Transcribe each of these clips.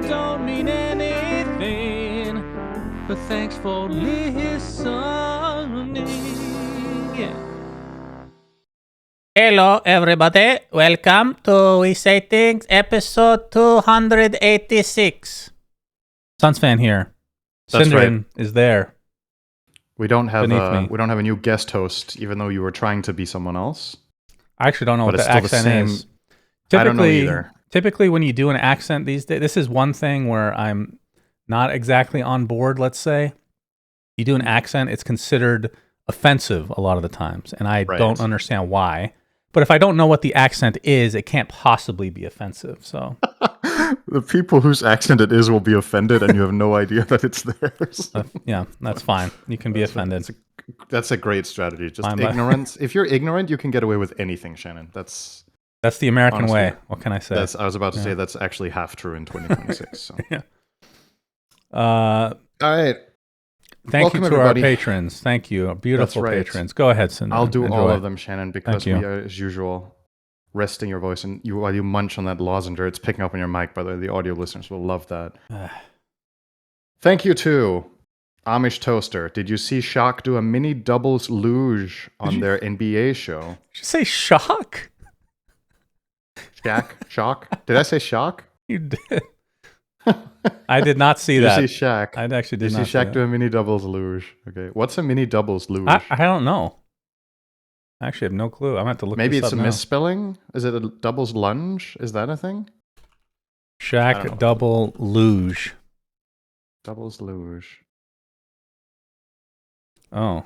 don't mean anything, but thanks for listening. Yeah. Hello, everybody. Welcome to We Say Things, episode 286. SUNSfan here. That's Syndrin right. is there. We don't have me. we don't have a new guest host, even though you were trying to be someone else. I actually don't know But what it's the still the accent same. is. I don't know either. Typically, when you do an accent these days, this is one thing where I'm not exactly on board, let's say. You do an accent, it's considered offensive a lot of the times, and I don't understand why. But if I don't know what the accent is, it can't possibly be offensive. So the people whose accent it is will be offended, and you have no idea that it's theirs. Yeah, that's fine. You can be offended. That's a great strategy. Just ignorance. If you're ignorant, you can get away with anything, Shannon. That's the American honestly, way. What can I say? I was about to say that's actually half true in 2026. So. Yeah. All right. Thank you to everybody. Our patrons. Thank you. Beautiful patrons. Go ahead, Syndrin. I'll do all of them, Shannon, because we are, as usual, resting your voice. And while you munch on that lozenge, it's picking up on your mic, by the way. The audio listeners will love that. Thank you to Amish Toaster. Did you see Shock do a mini doubles luge on their NBA show? Did you say Shock? Shock? Did I say Shock? You did. I did not see that. Did you see Shaq? I actually did not see Shaq do a mini doubles luge. Okay. What's a mini doubles luge? I don't know. I actually have no clue. I'm going to have to look Maybe this it's a misspelling? Is it a doubles lunge? Is that a thing? Shaq double luge. Doubles luge. Oh.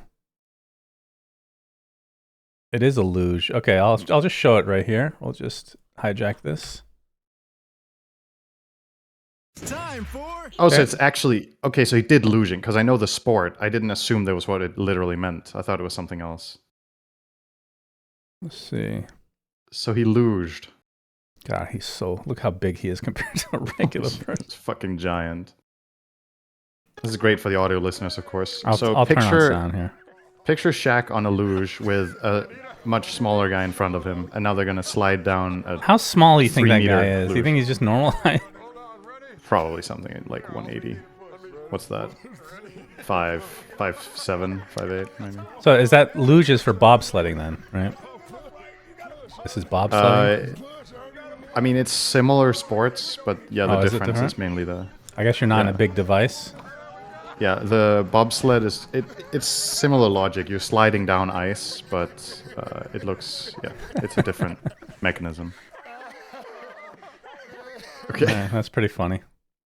It is a luge. Okay, I'll just show it right here. We'll just hijack this. Time for... Oh, so it's actually... Okay, so he did luging, because I know the sport. I didn't assume that was what it literally meant. I thought it was something else. Let's see. So he luged. God, he's so... Look how big he is compared to a regular person. It's fucking giant. This is great for the audio listeners, of course. I'll turn on sound here. Picture Shaq on a luge with a much smaller guy in front of him, and now they're going to slide down a... How small do you think that guy is? Do you think he's just normal height? Probably something like 180. What's that? 5'7", 5'8", maybe. So is that luges for bobsledding then, right? This is bobsledding? I mean, it's similar sports, but yeah, the difference is mainly the... I guess you're not in a big device. Yeah, the bobsled is... It's similar logic. You're sliding down ice, but it looks... Yeah, it's a different mechanism. Okay. Yeah, that's pretty funny.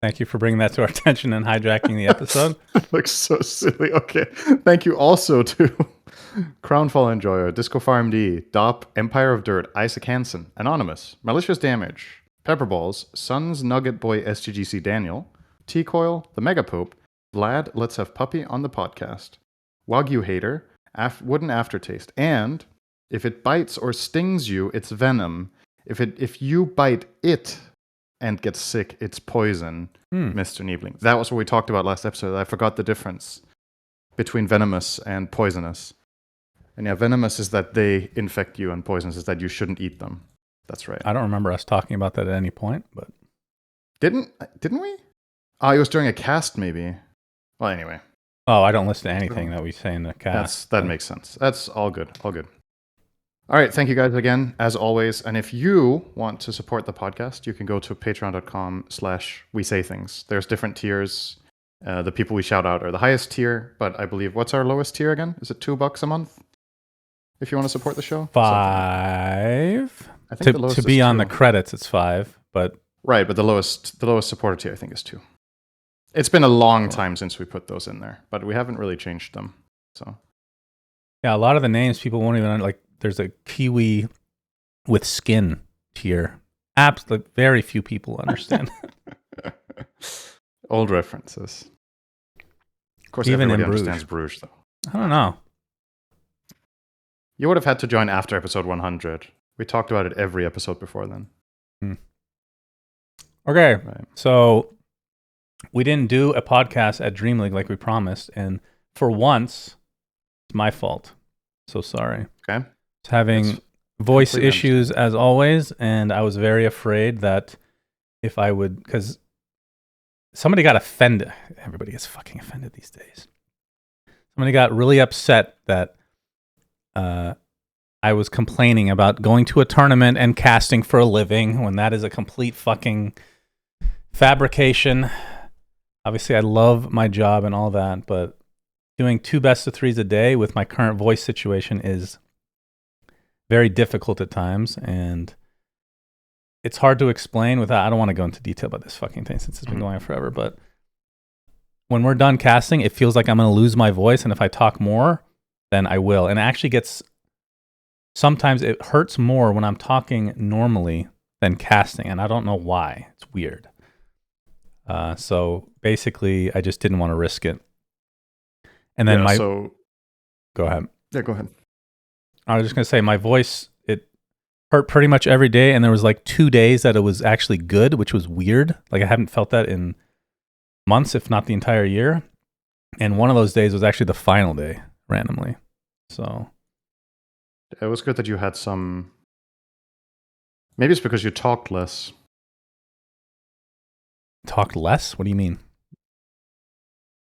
Thank you for bringing that to our attention and hijacking the episode. It looks so silly. Okay. Thank you also to Crownfall Enjoyer, Disco Farm D, Dop, Empire of Dirt, Isaac Hansen, Anonymous, Malicious Damage, Pepperballs, Suns Nugget Boy SGGC Daniel, T-Coil, The Mega Pope, Vlad, Let's Have Puppy on the podcast, Wagyu Hater, Wooden Aftertaste, and if it bites or stings you, it's venom. If you bite it and get sick, it's poison, Mr. Niebling. That was what we talked about last episode. I forgot the difference between venomous and poisonous. And yeah, venomous is that they infect you, and poisonous is that you shouldn't eat them. That's right. I don't remember us talking about that at any point, but... Didn't we? Oh, it was during a cast, maybe. Well, anyway. Oh, I don't listen to anything that we say in the cast. That makes sense. That's all good. All good. All right, thank you guys again, as always. And if you want to support the podcast, you can go to patreon.com/WeSayThings. There's different tiers. The people we shout out are the highest tier, but I believe, what's our lowest tier again? Is it $2 a month? If you want to support the show? $5. I think the lowest to be is on $2. the credits, it's $5, but... Right, but the lowest supporter tier, I think, is $2. It's been a long time since we put those in there, but we haven't really changed them, so... Yeah, a lot of the names people won't even... like. There's a Kiwi with skin tier. Absolutely, very few people understand. Old references. Of course, even everybody in understands Bruges, though. I don't know. You would have had to join after episode 100. We talked about it every episode before then. Okay, so we didn't do a podcast at Dreamleague like we promised, and for once, it's my fault. So sorry. Okay. It's having voice issues as always, and I was very afraid that if I would, because somebody got offended. Everybody gets fucking offended these days. Somebody got really upset that I was complaining about going to a tournament and casting for a living when that is a complete fucking fabrication. Obviously, I love my job and all that, but doing 2 best of 3s a day with my current voice situation is very difficult at times, and it's hard to explain without. I don't want to go into detail about this fucking thing since it's been going on forever, but when we're done casting, it feels like I'm going to lose my voice, and if I talk more, then I will. And it actually gets, sometimes it hurts more when I'm talking normally than casting, and I don't know why. It's weird. So basically, I just didn't want to risk it. And then go ahead. Yeah, go ahead. I was just going to say my voice, it hurt pretty much every day. And there was like 2 days that it was actually good, which was weird. Like I haven't felt that in months, if not the entire year. And one of those days was actually the final day randomly. So it was good that you had some, maybe it's because you talked less. Talked less? What do you mean?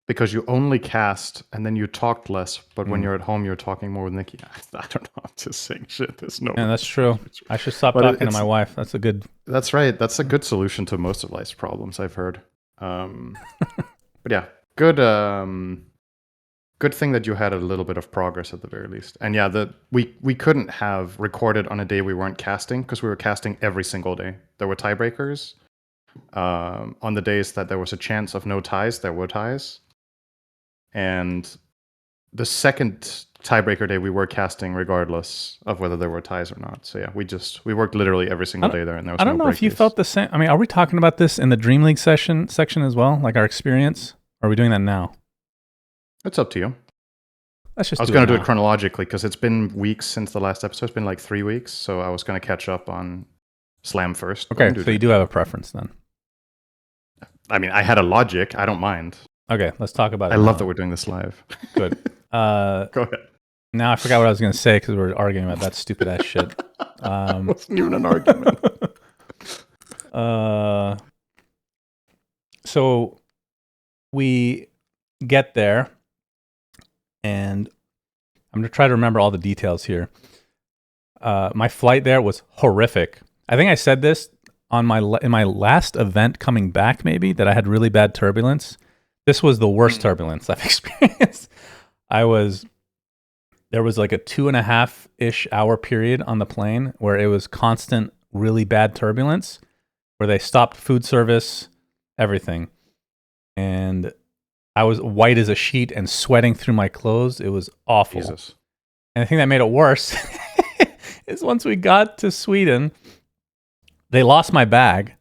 Because you only cast and then you talked less, but when you're at home, you're talking more with Nikki. I don't know. I'm just saying shit. There's no. Yeah, that's true. I should stop talking to my wife. That's a good. That's right. That's a good solution to most of life's problems, I've heard. But yeah, good. Good thing that you had a little bit of progress at the very least. And yeah, we couldn't have recorded on a day we weren't casting because we were casting every single day. There were tiebreakers. On the days that there was a chance of no ties, there were ties. And the second tiebreaker day, we were casting regardless of whether there were ties or not. So yeah, we worked literally every single day there, and there was I don't no know if you days. felt the same. I mean, are we talking about this in the Dreamleague section as well, like our experience? Or are we doing that now? It's up to you. Let's just. I was going to do it chronologically because it's been weeks since the last episode. It's been like 3 weeks, so I was going to catch up on Slam first. Okay, so you do have a preference then. I mean, I had a logic. I don't mind. Okay, let's talk about it. I love that we're doing this live. Good. Go ahead. Now I forgot what I was going to say because we were arguing about that stupid ass shit. It wasn't even an argument. So we get there, and I'm going to try to remember all the details here. My flight there was horrific. I think I said this on in my last event coming back, maybe, that I had really bad turbulence. This was the worst turbulence I've experienced. There was like a 2.5-ish hour period on the plane where it was constant, really bad turbulence, where they stopped food service, everything. And I was white as a sheet and sweating through my clothes. It was awful. Jesus. And the thing that made it worse is once we got to Sweden, they lost my bag,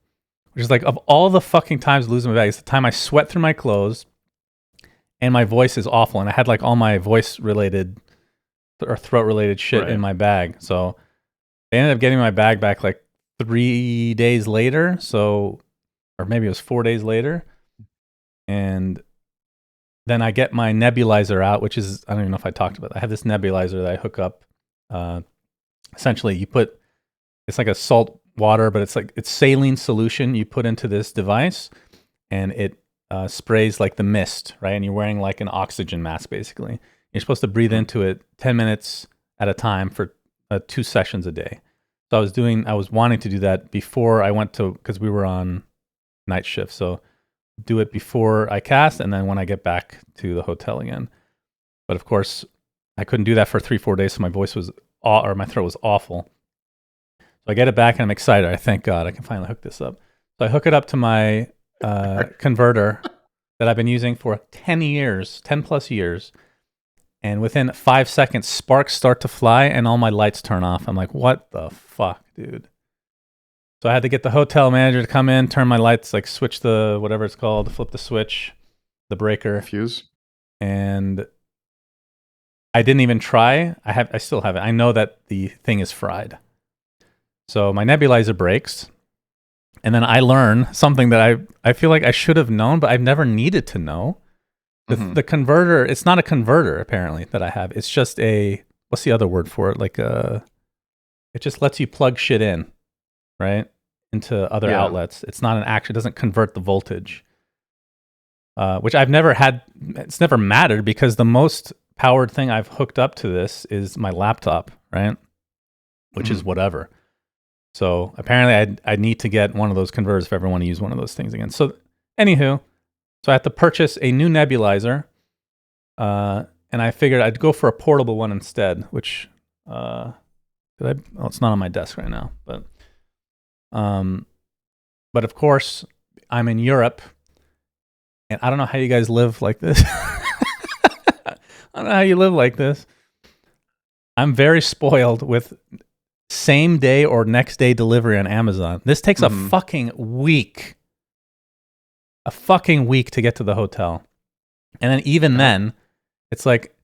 which is like, of all the fucking times losing my bag, it's the time I sweat through my clothes and my voice is awful. And I had like all my voice related or throat related shit in my bag. So they ended up getting my bag back like 3 days later. So, or maybe it was 4 days later. And then I get my nebulizer out, which is, I don't even know if I talked about it. I have this nebulizer that I hook up. Essentially, it's like a salt water, but it's saline solution you put into this device, and it sprays like the mist, right? And you're wearing like an oxygen mask, basically. You're supposed to breathe into it 10 minutes at a time for 2 sessions a day. So I was wanting to do that before I went to, because we were on night shift. So do it before I cast, and then when I get back to the hotel again. But of course, I couldn't do that for 3-4 days, so my voice was, or my throat was awful. So I get it back, and I'm excited. I thank God I can finally hook this up. So I hook it up to my converter that I've been using for 10 plus years. And within 5 seconds, sparks start to fly, and all my lights turn off. I'm like, what the fuck, dude? So I had to get the hotel manager to come in, turn my lights, like switch the, whatever it's called, flip the switch, the breaker. Fuse. And I didn't even try. I still have it. I know that the thing is fried. So my nebulizer breaks. And then I learn something that I feel like I should have known, but I've never needed to know. The converter, it's not a converter, apparently, that I have. It's just what's the other word for it? Like it just lets you plug shit in, right? Into other outlets. It's not it doesn't convert the voltage. which I've never had. It's never mattered because the most powered thing I've hooked up to this is my laptop, right? Which is whatever. So apparently I need to get one of those converters if I ever want to use one of those things again. So anywho, so I have to purchase a new nebulizer, and I figured I'd go for a portable one instead, which it's not on my desk right now, but of course I'm in Europe, and I don't know how you guys live like this. I don't know how you live like this. I'm very spoiled with same day or next day delivery on Amazon. This takes a fucking week. A fucking week to get to the hotel. And then even then, it's like,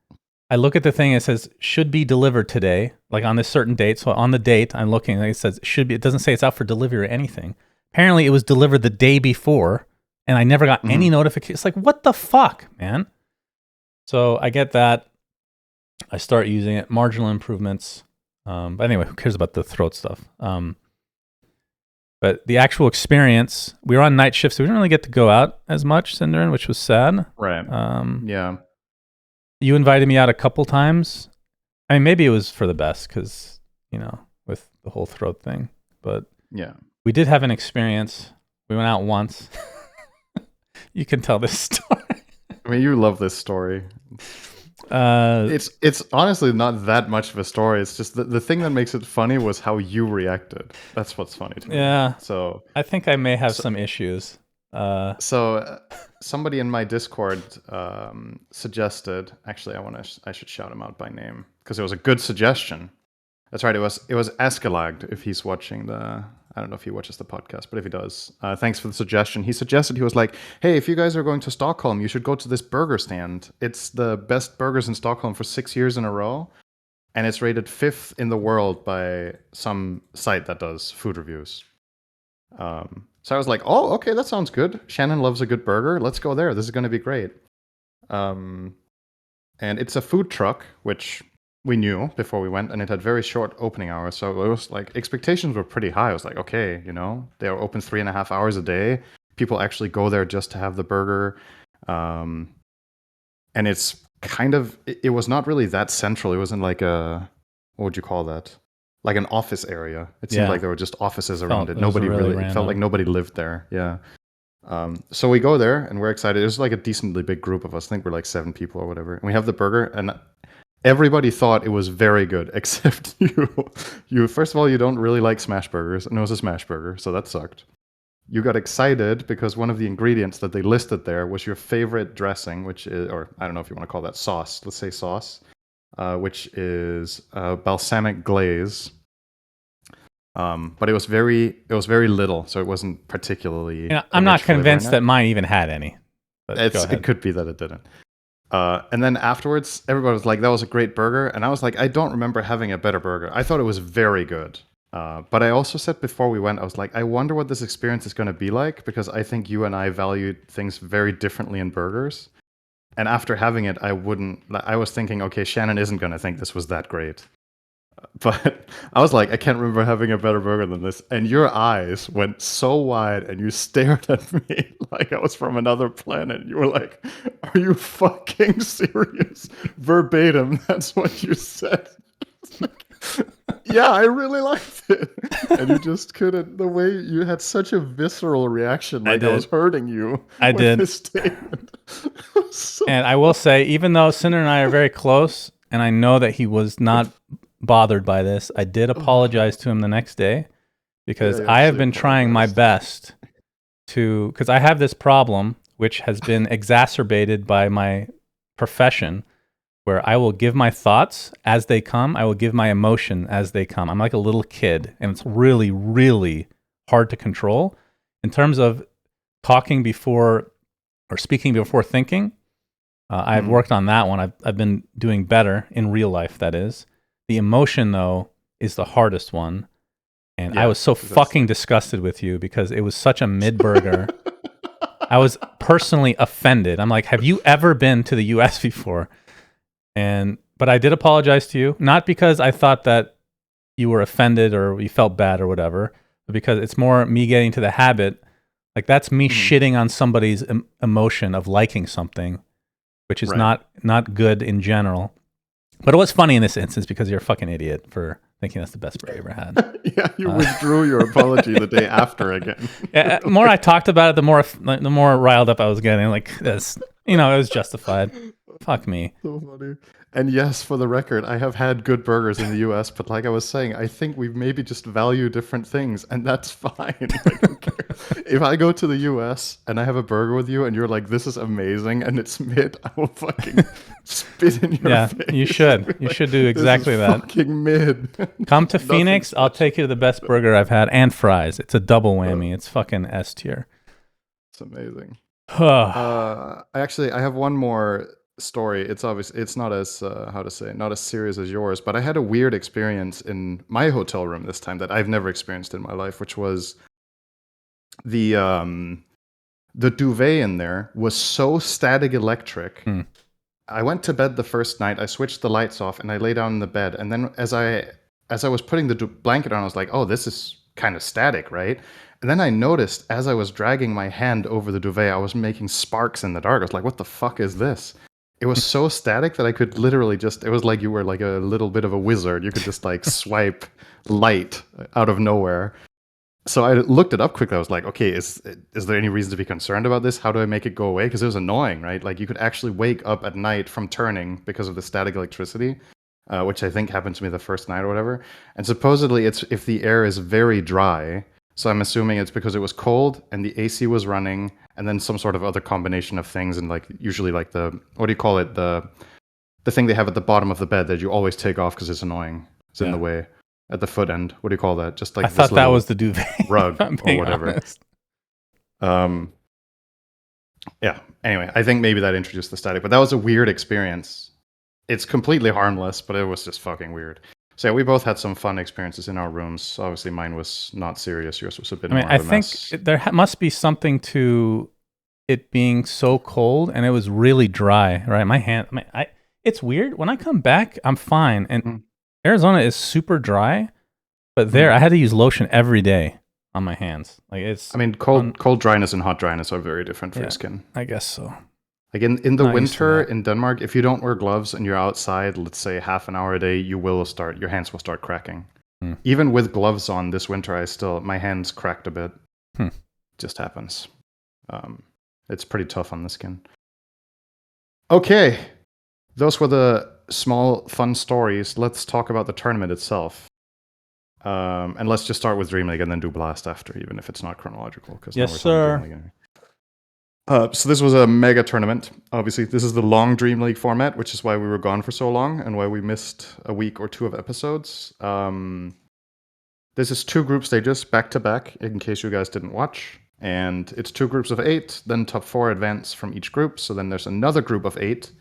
I look at the thing, it says, should be delivered today, like on this certain date. So on the date, I'm looking, and it says, should be, it doesn't say it's out for delivery or anything. Apparently, it was delivered the day before, and I never got any notification. It's like, what the fuck, man? So I get that. I start using it. Marginal improvements. But anyway, who cares about the throat stuff? But the actual experience, we were on night shifts, so we didn't really get to go out as much, Cinderin, which was sad. Right. Yeah. You invited me out a couple times. I mean, maybe it was for the best because, with the whole throat thing. But yeah, we did have an experience. We went out once. You can tell this story. I mean, you love this story. It's honestly not that much of a story. It's just the thing that makes it funny was how you reacted. That's what's funny to me. Yeah. So I think I may have some issues. Somebody in my Discord suggested. Actually, I should shout him out by name because it was a good suggestion. That's right. It was Escalagd. If he's watching I don't know if he watches the podcast, but if he does, thanks for the suggestion. He suggested, he was like, hey, if you guys are going to Stockholm, you should go to this burger stand. It's the best burgers in Stockholm for 6 years in a row. And it's rated 5th in the world by some site that does food reviews. So I was like, oh, okay, that sounds good. Shannon loves a good burger. Let's go there. This is going to be great. And it's a food truck, which we knew before we went, and it had very short opening hours. So it was like, expectations were pretty high. I was like, okay, they're open 3.5 hours a day. People actually go there just to have the burger. And it's kind of, it was not really that central. It wasn't like what would you call that? Like an office area. It seemed like there were just offices around it. Nobody really it felt like nobody lived there. Yeah. So we go there and we're excited. It was like a decently big group of us. I think we're like 7 people or whatever. And we have the burger, and everybody thought it was very good except you. You first of all, you don't really like smash burgers, and it was a smash burger, so that sucked. You got excited because one of the ingredients that they listed there was your favorite dressing, which is, or I don't know if you want to call that sauce. Let's say sauce, which is balsamic glaze. But it was very little, so it wasn't particularly. I'm not convinced that mine even had any. But it could be that it didn't. And then afterwards, everybody was like, that was a great burger. And I was like, I don't remember having a better burger. I thought it was very good. But I also said before we went, I was like, I wonder what this experience is going to be like, because I think you and I valued things very differently in burgers. And after having it, I was thinking, okay, Shannon isn't going to think this was that great. But I was like, I can't remember having a better burger than this. And your eyes went so wide and you stared at me like I was from another planet. You were like, are you fucking serious? Verbatim, that's what you said. Yeah, I really liked it. And you just couldn't, the way you had such a visceral reaction, like I was hurting you. I did. This statement. And I will say, even though Cinder and I are very close, and I know that he was not bothered by this, I did apologize to him the next day, because I have been trying my best to, because I have this problem which has been exacerbated by my profession, where I will give my thoughts as they come. I will give my emotion as they come. I'm like a little kid, and it's really, really hard to control. In terms of talking before or speaking before thinking, I've worked on that one. I've been doing better in real life, that is. The emotion, though, is the hardest one. And I was so fucking disgusted with you because it was such a mid-burger. I was personally offended. I'm like, have you ever been to the US before? But I did apologize to you, not because I thought that you were offended or you felt bad or whatever, but because it's more me getting to the habit Like that's me shitting on somebody's emotion of liking something, which is not good in general. But it was funny in this instance because you're a fucking idiot for thinking that's the best burger you ever had. Yeah, you withdrew your apology the day after again. Yeah, the more I talked about it, the more riled up I was getting. Like this, it was justified. Fuck me. So funny. And yes, for the record, I have had good burgers in the US, but like I was saying, I think we maybe just value different things, and that's fine. I don't care. If I go to the US and I have a burger with you and you're like, this is amazing, and it's mid, I will fucking spit in your face. You should. You should do exactly that. Fucking mid. Come to Phoenix, I'll take you to the best burger I've had, and fries. It's a double whammy. It's fucking S tier. It's amazing. I have one more story. It's not as not as serious as yours, but I had a weird experience in my hotel room this time that I've never experienced in my life, which was the duvet in there was so static electric. I went to bed the first night, I switched the lights off and I lay down in the bed, and then as I was putting the blanket on, I was like, oh, this is kind of static, right? And then I noticed as I was dragging my hand over the duvet, I was making sparks in the dark. I was like, what the fuck is this? It was so static that I could literally it was like you were like a little bit of a wizard. You could just like swipe light out of nowhere. So I looked it up quickly. I was like, okay, is there any reason to be concerned about this? How do I make it go away? Because it was annoying, right? Like you could actually wake up at night from turning because of the static electricity, which I think happened to me the first night or whatever. And supposedly it's if the air is very dry. So I'm assuming it's because it was cold and the AC was running, and then some sort of other combination of things, and like usually like the what do you call it, the thing they have at the bottom of the bed that you always take off because it's annoying. It's in the way at the foot end. What do you call that? Just like I thought that was the duvet rug or whatever. Honest. Yeah. Anyway, I think maybe that introduced the static, but that was a weird experience. It's completely harmless, but it was just fucking weird. So yeah, we both had some fun experiences in our rooms. Obviously, mine was not serious. Yours was a bit more of a mess. I think there must be something to it being so cold, and it was really dry, right? My hand, it's weird. When I come back, I'm fine. And Arizona is super dry, but I had to use lotion every day on my hands. Like it's. I mean, cold dryness and hot dryness are very different for your skin. I guess so. Like in the winter in Denmark, if you don't wear gloves and you're outside, let's say half an hour a day, your hands will start cracking. Even with gloves on this winter, my hands cracked a bit. Just happens. It's pretty tough on the skin. Okay. Those were the small fun stories. Let's talk about the tournament itself. And let's just start with Dreamleague and then do Blast after, even if it's not chronological. Yes, sir. So this was a mega tournament. Obviously, this is the long Dreamleague format, which is why we were gone for so long and why we missed a week or two of episodes. This is 2 group stages back to back, in case you guys didn't watch. And it's 2 groups of 8, then top 4 advance from each group. So then there's another group of 8,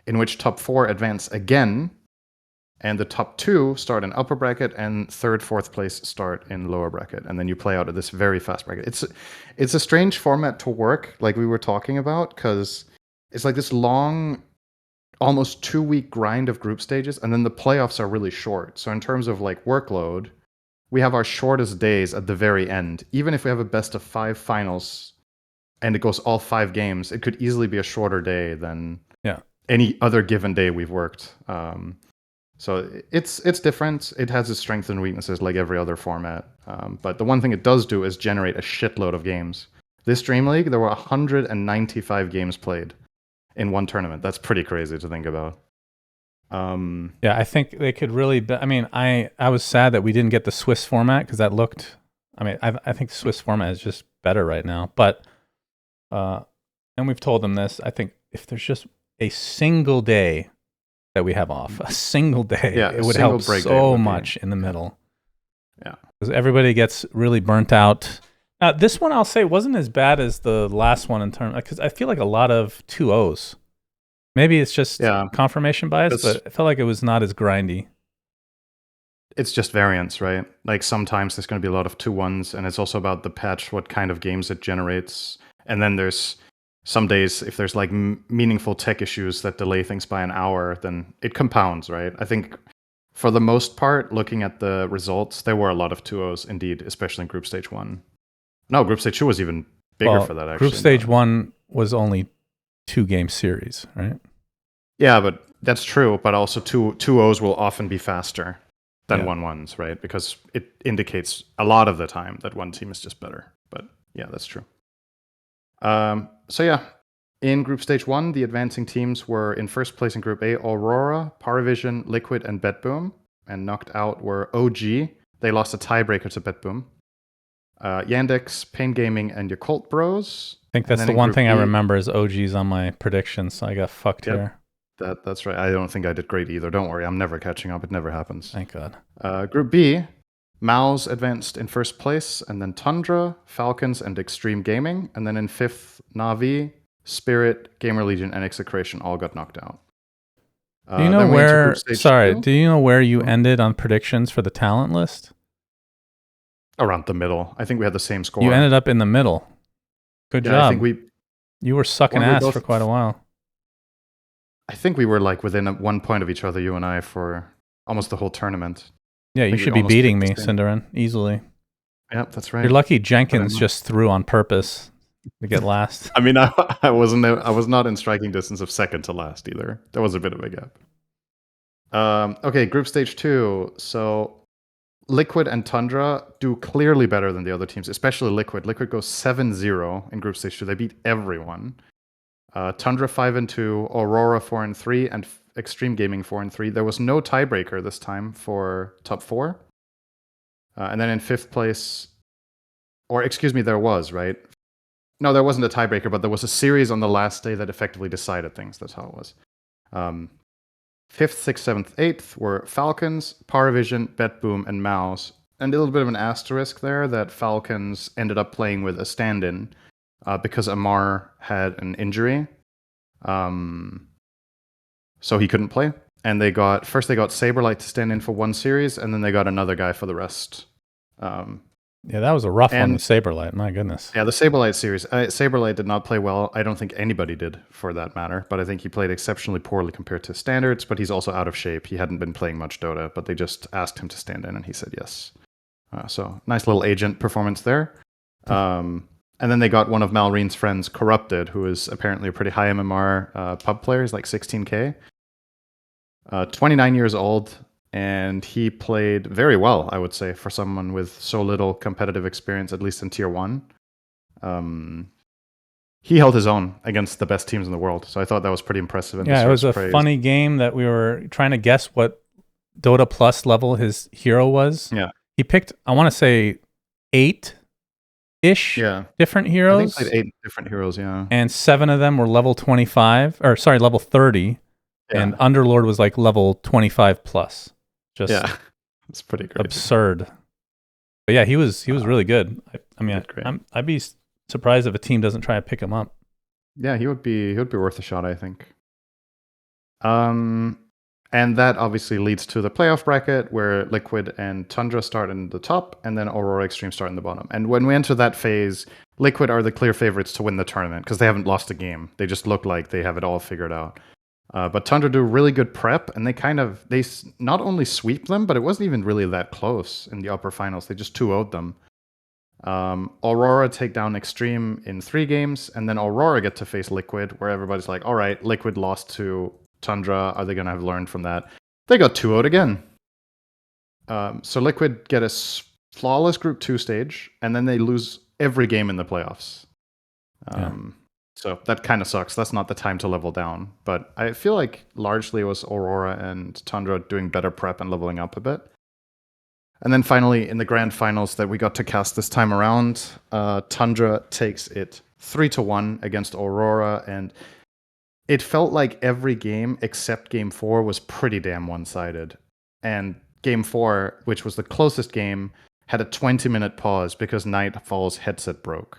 in which top 4 advance again. And the top 2 start in upper bracket, and 3rd, 4th place start in lower bracket. And then you play out of this very fast bracket. It's a strange format to work, like we were talking about, because it's like this long, almost 2-week grind of group stages, and then the playoffs are really short. So in terms of like workload, we have our shortest days at the very end. Even if we have a best of 5 finals, and it goes all 5 games, it could easily be a shorter day than any other given day we've worked. So it's different. It has its strengths and weaknesses like every other format. But the one thing it does do is generate a shitload of games. This Dreamleague, there were 195 games played in one tournament. That's pretty crazy to think about. Yeah, I think they could really. I was sad that we didn't get the Swiss format because that looked. I think the Swiss format is just better right now. But and we've told them this. I think if there's just a single day that we have off, a single day, it would help so much in the middle. Yeah, because everybody gets really burnt out. This one I'll say wasn't as bad as the last one in terms, because I feel like a lot of 2-0s. Maybe it's just confirmation bias, but I felt like it was not as grindy. It's just variance, right? Like sometimes there's going to be a lot of 2-1s, and it's also about the patch, what kind of games it generates. And then there's some days, if there's like meaningful tech issues that delay things by an hour, then it compounds, right? I think for the most part, looking at the results, there were a lot of 2-0s indeed, especially in Group Stage 1. No, Group Stage 2 was even bigger for that, actually. Group stage 1 was only 2-game series, right? Yeah, but that's true. But also 2-0s will often be faster than 1-1s, right? Because it indicates a lot of the time that one team is just better. But yeah, that's true. So yeah, in Group Stage 1, the advancing teams were in first place in Group A, Aurora, Paravision, Liquid, and BetBoom. And knocked out were OG. They lost a tiebreaker to BetBoom. Yandex, Pain Gaming, and Yakult Bros. I think that's the one thing I remember is OG's on my predictions, so I got fucked here. That's right. I don't think I did great either. Don't worry, I'm never catching up. It never happens. Thank God. Group B, Mouse advanced in first place, and then Tundra, Falcons, and Extreme Gaming. And then in fifth, Navi, Spirit, Gamer Legion, and Execration all got knocked out. Do you know where? Sorry, do you know where you ended on predictions for the talent list? Around the middle. I think we had the same score. You ended up in the middle. Good job. I think you were sucking ass for quite a while. I think we were like within 1 point of each other, you and I, for almost the whole tournament. Yeah, you should be beating me, Cinderin, easily. Yep, that's right. You're lucky Jenkins just threw on purpose to get last. I mean, I was not in striking distance of second to last either. There was a bit of a gap. Okay, Group Stage 2. So Liquid and Tundra do clearly better than the other teams, especially Liquid. Liquid goes 7-0 in Group Stage 2. They beat everyone. Tundra 5-2, Aurora 4-3, and Extreme Gaming 4-3. There was no tiebreaker this time for top 4. And then in fifth place, or excuse me, there was, right? No, there wasn't a tiebreaker, but there was a series on the last day that effectively decided things. That's how it was. 5th, 6th, 7th, 8th were Falcons, Paravision, BetBoom, and Mouse. And a little bit of an asterisk there that Falcons ended up playing with a stand-in because Amar had an injury. So he couldn't play. And they got Saberlight to stand in for one series, and then they got another guy for the rest. Yeah, that was a rough one with Saberlight. My goodness. Yeah, the Saberlight series. Saberlight did not play well. I don't think anybody did, for that matter. But I think he played exceptionally poorly compared to standards. But he's also out of shape. He hadn't been playing much Dota, but they just asked him to stand in, and he said yes. So nice little agent performance there. And then they got one of Malreen's friends, Corrupted, who is apparently a pretty high MMR pub player. He's like 16k. 29 years old. And he played very well, I would say, for someone with so little competitive experience, at least in Tier 1. He held his own against the best teams in the world, so I thought that was pretty impressive. And yeah, it was a funny game that we were trying to guess what Dota Plus level his hero was. Yeah. He picked, I want to say, 8-ish different heroes. I think he played 8 different heroes, yeah. And 7 of them were level 25, or sorry, level 30. Yeah. And Underlord was like level 25 plus. Just it's pretty crazy. Absurd. But yeah, he was really good. I mean, I'd be surprised if a team doesn't try to pick him up. Yeah, he would be worth a shot, I think. And that obviously leads to the playoff bracket where Liquid and Tundra start in the top, and then Aurora Extreme start in the bottom. And when we enter that phase, Liquid are the clear favorites to win the tournament because they haven't lost a game. They just look like they have it all figured out. But Tundra do really good prep, and they not only sweep them, but it wasn't even really that close in the upper finals. They just 2-0'd them. Aurora take down Extreme in 3 games, and then Aurora get to face Liquid, where everybody's like, all right, Liquid lost to Tundra. Are they going to have learned from that? They got 2-0'd again. So Liquid get a flawless Group 2 stage, and then they lose every game in the playoffs. So that kind of sucks. That's not the time to level down. But I feel like largely it was Aurora and Tundra doing better prep and leveling up a bit. And then finally, in the grand finals that we got to cast this time around, Tundra takes it 3-1 against Aurora. And it felt like every game except Game 4 was pretty damn one-sided. And Game 4, which was the closest game, had a 20-minute pause because Nightfall's headset broke.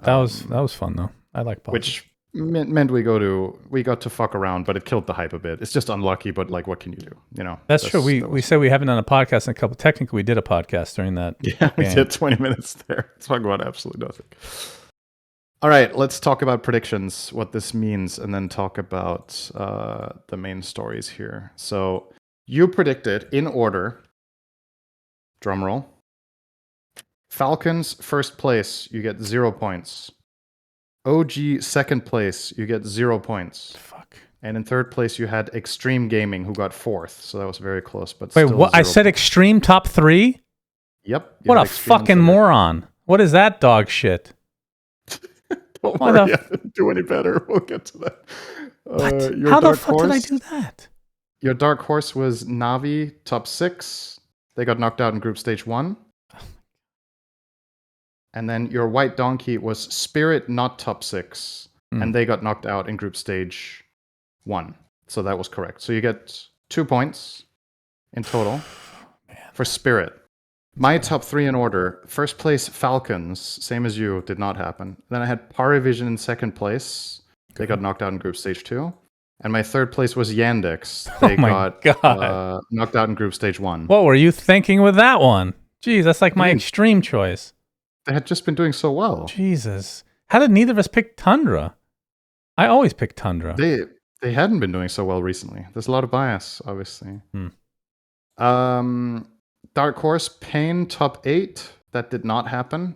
That was fun, though. I like pauses. Which meant we got to fuck around, but it killed the hype a bit. It's just unlucky, but like, what can you do? You know, that's true. We said we haven't done a podcast in a couple. Technically, we did a podcast during that. Yeah, we did 20 minutes there. Let's talk about absolutely nothing. All right, let's talk about predictions, what this means, and then talk about the main stories here. So you predicted in order. Drum roll. Falcons, first place, you get 0 points. OG, second place, you get 0 points. Fuck. And in third place, you had Extreme Gaming, who got fourth. So that was very close, but Wait, still what? I 0 said points. extreme top 3? Yep. What a fucking moron. What is that dog shit? Don't worry, I didn't do any better. We'll get to that. What? How the fuck did I do that? Your dark horse was Na'Vi, top 6. They got knocked out in group stage 1. And then your white donkey was Spirit, not top 6. And they got knocked out in group stage 1. So that was correct. So you get 2 points in total for Spirit. My top 3 in order. First place, Falcons. Same as you. Did not happen. Then I had Parivision in second place. They got knocked out in group stage 2. And my third place was Yandex. They got knocked out in group stage 1. What were you thinking with that one? Jeez, that's like my extreme choice. They had just been doing so well. Jesus. How did neither of us pick Tundra? I always pick Tundra. They hadn't been doing so well recently. There's a lot of bias, obviously. Dark Horse, Pain, top 8. That did not happen.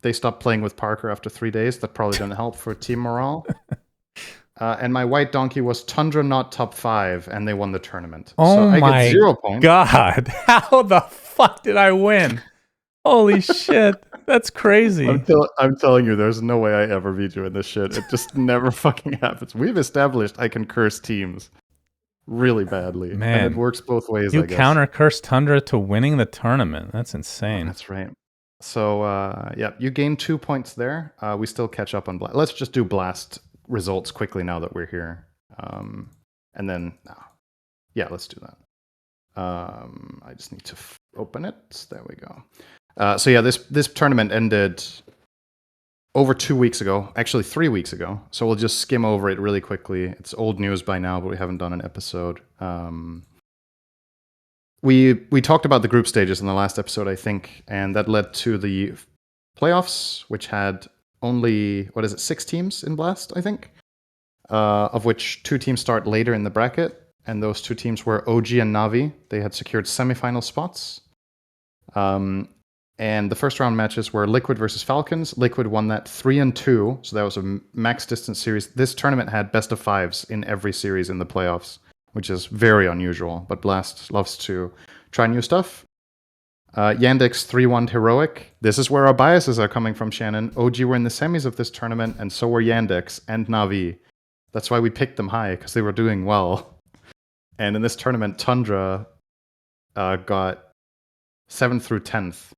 They stopped playing with Parker after 3 days. That probably didn't help for team morale. And my white donkey was Tundra, not top 5, and they won the tournament. Oh so I my get 0 points. God. How the fuck did I win? Holy shit. That's crazy. I'm telling you, there's no way I ever beat you in this shit. It just never fucking happens. We've established I can curse teams really badly. Man. And it works both ways, You I guess. counter curse Tundra to winning the tournament. That's insane. That's right. So, yeah, you gain 2 points there. We still catch up on Blast. Let's just do Blast results quickly now that we're here. And then, yeah, let's do that. I just need to open it. There we go. So yeah, this tournament ended over 2 weeks ago, actually 3 weeks ago. So we'll just skim over it really quickly. It's old news by now, but we haven't done an episode. We talked about the group stages in the last episode, I think, and that led to the playoffs, which had only 6 teams in Blast, I think, of which 2 teams start later in the bracket, and those 2 teams were OG and Na'Vi. They had secured semifinal spots. And the first round matches were Liquid versus Falcons. Liquid won that 3-2, so that was a max distance series. This tournament had best of 5s in every series in the playoffs, which is very unusual, but Blast loves to try new stuff. Yandex 3-1 Heroic. This is where our biases are coming from, Shannon. OG were in the semis of this tournament, and so were Yandex and Na'Vi. That's why we picked them high, because they were doing well. And in this tournament, Tundra got 7th through 10th.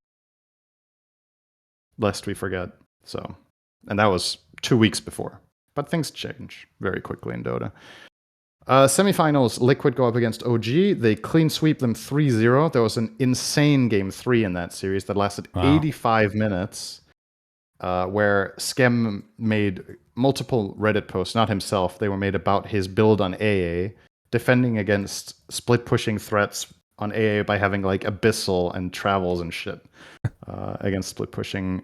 Lest we forget. So, and that was 2 weeks before. But things change very quickly in Dota. Semifinals, Liquid go up against OG. They clean sweep them 3-0. There was an insane game 3 in that series that lasted 85 minutes, where Skem made multiple Reddit posts, not himself. They were made about his build on AA, defending against split-pushing threats on AA by having like Abyssal and Travels and shit against split-pushing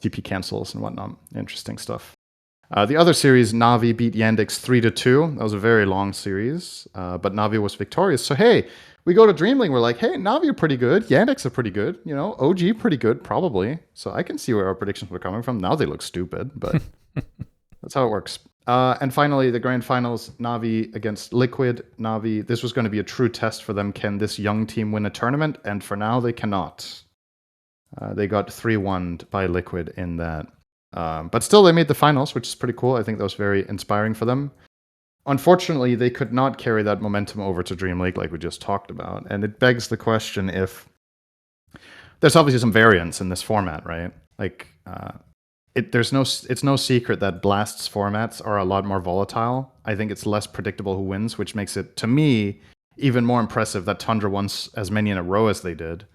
TP cancels and whatnot. Interesting stuff. The other series, Na'Vi beat Yandex 3-2. That was a very long series, but Na'Vi was victorious. So hey, we go to Dreamleague. We're like, hey, Na'Vi are pretty good. Yandex are pretty good. You know, OG pretty good, probably. So I can see where our predictions were coming from. Now they look stupid, but that's how it works. And finally, the grand finals, Na'Vi against Liquid. Na'Vi, this was going to be a true test for them. Can this young team win a tournament? And for now, they cannot. They got 3-1 by Liquid in that. But still, they made the finals, which is pretty cool. I think that was very inspiring for them. Unfortunately, they could not carry that momentum over to Dreamleague like we just talked about. And it begs the question if... There's obviously some variance in this format, right? Like, it's no secret that Blast's formats are a lot more volatile. I think it's less predictable who wins, which makes it, to me, even more impressive that Tundra won as many in a row as they did.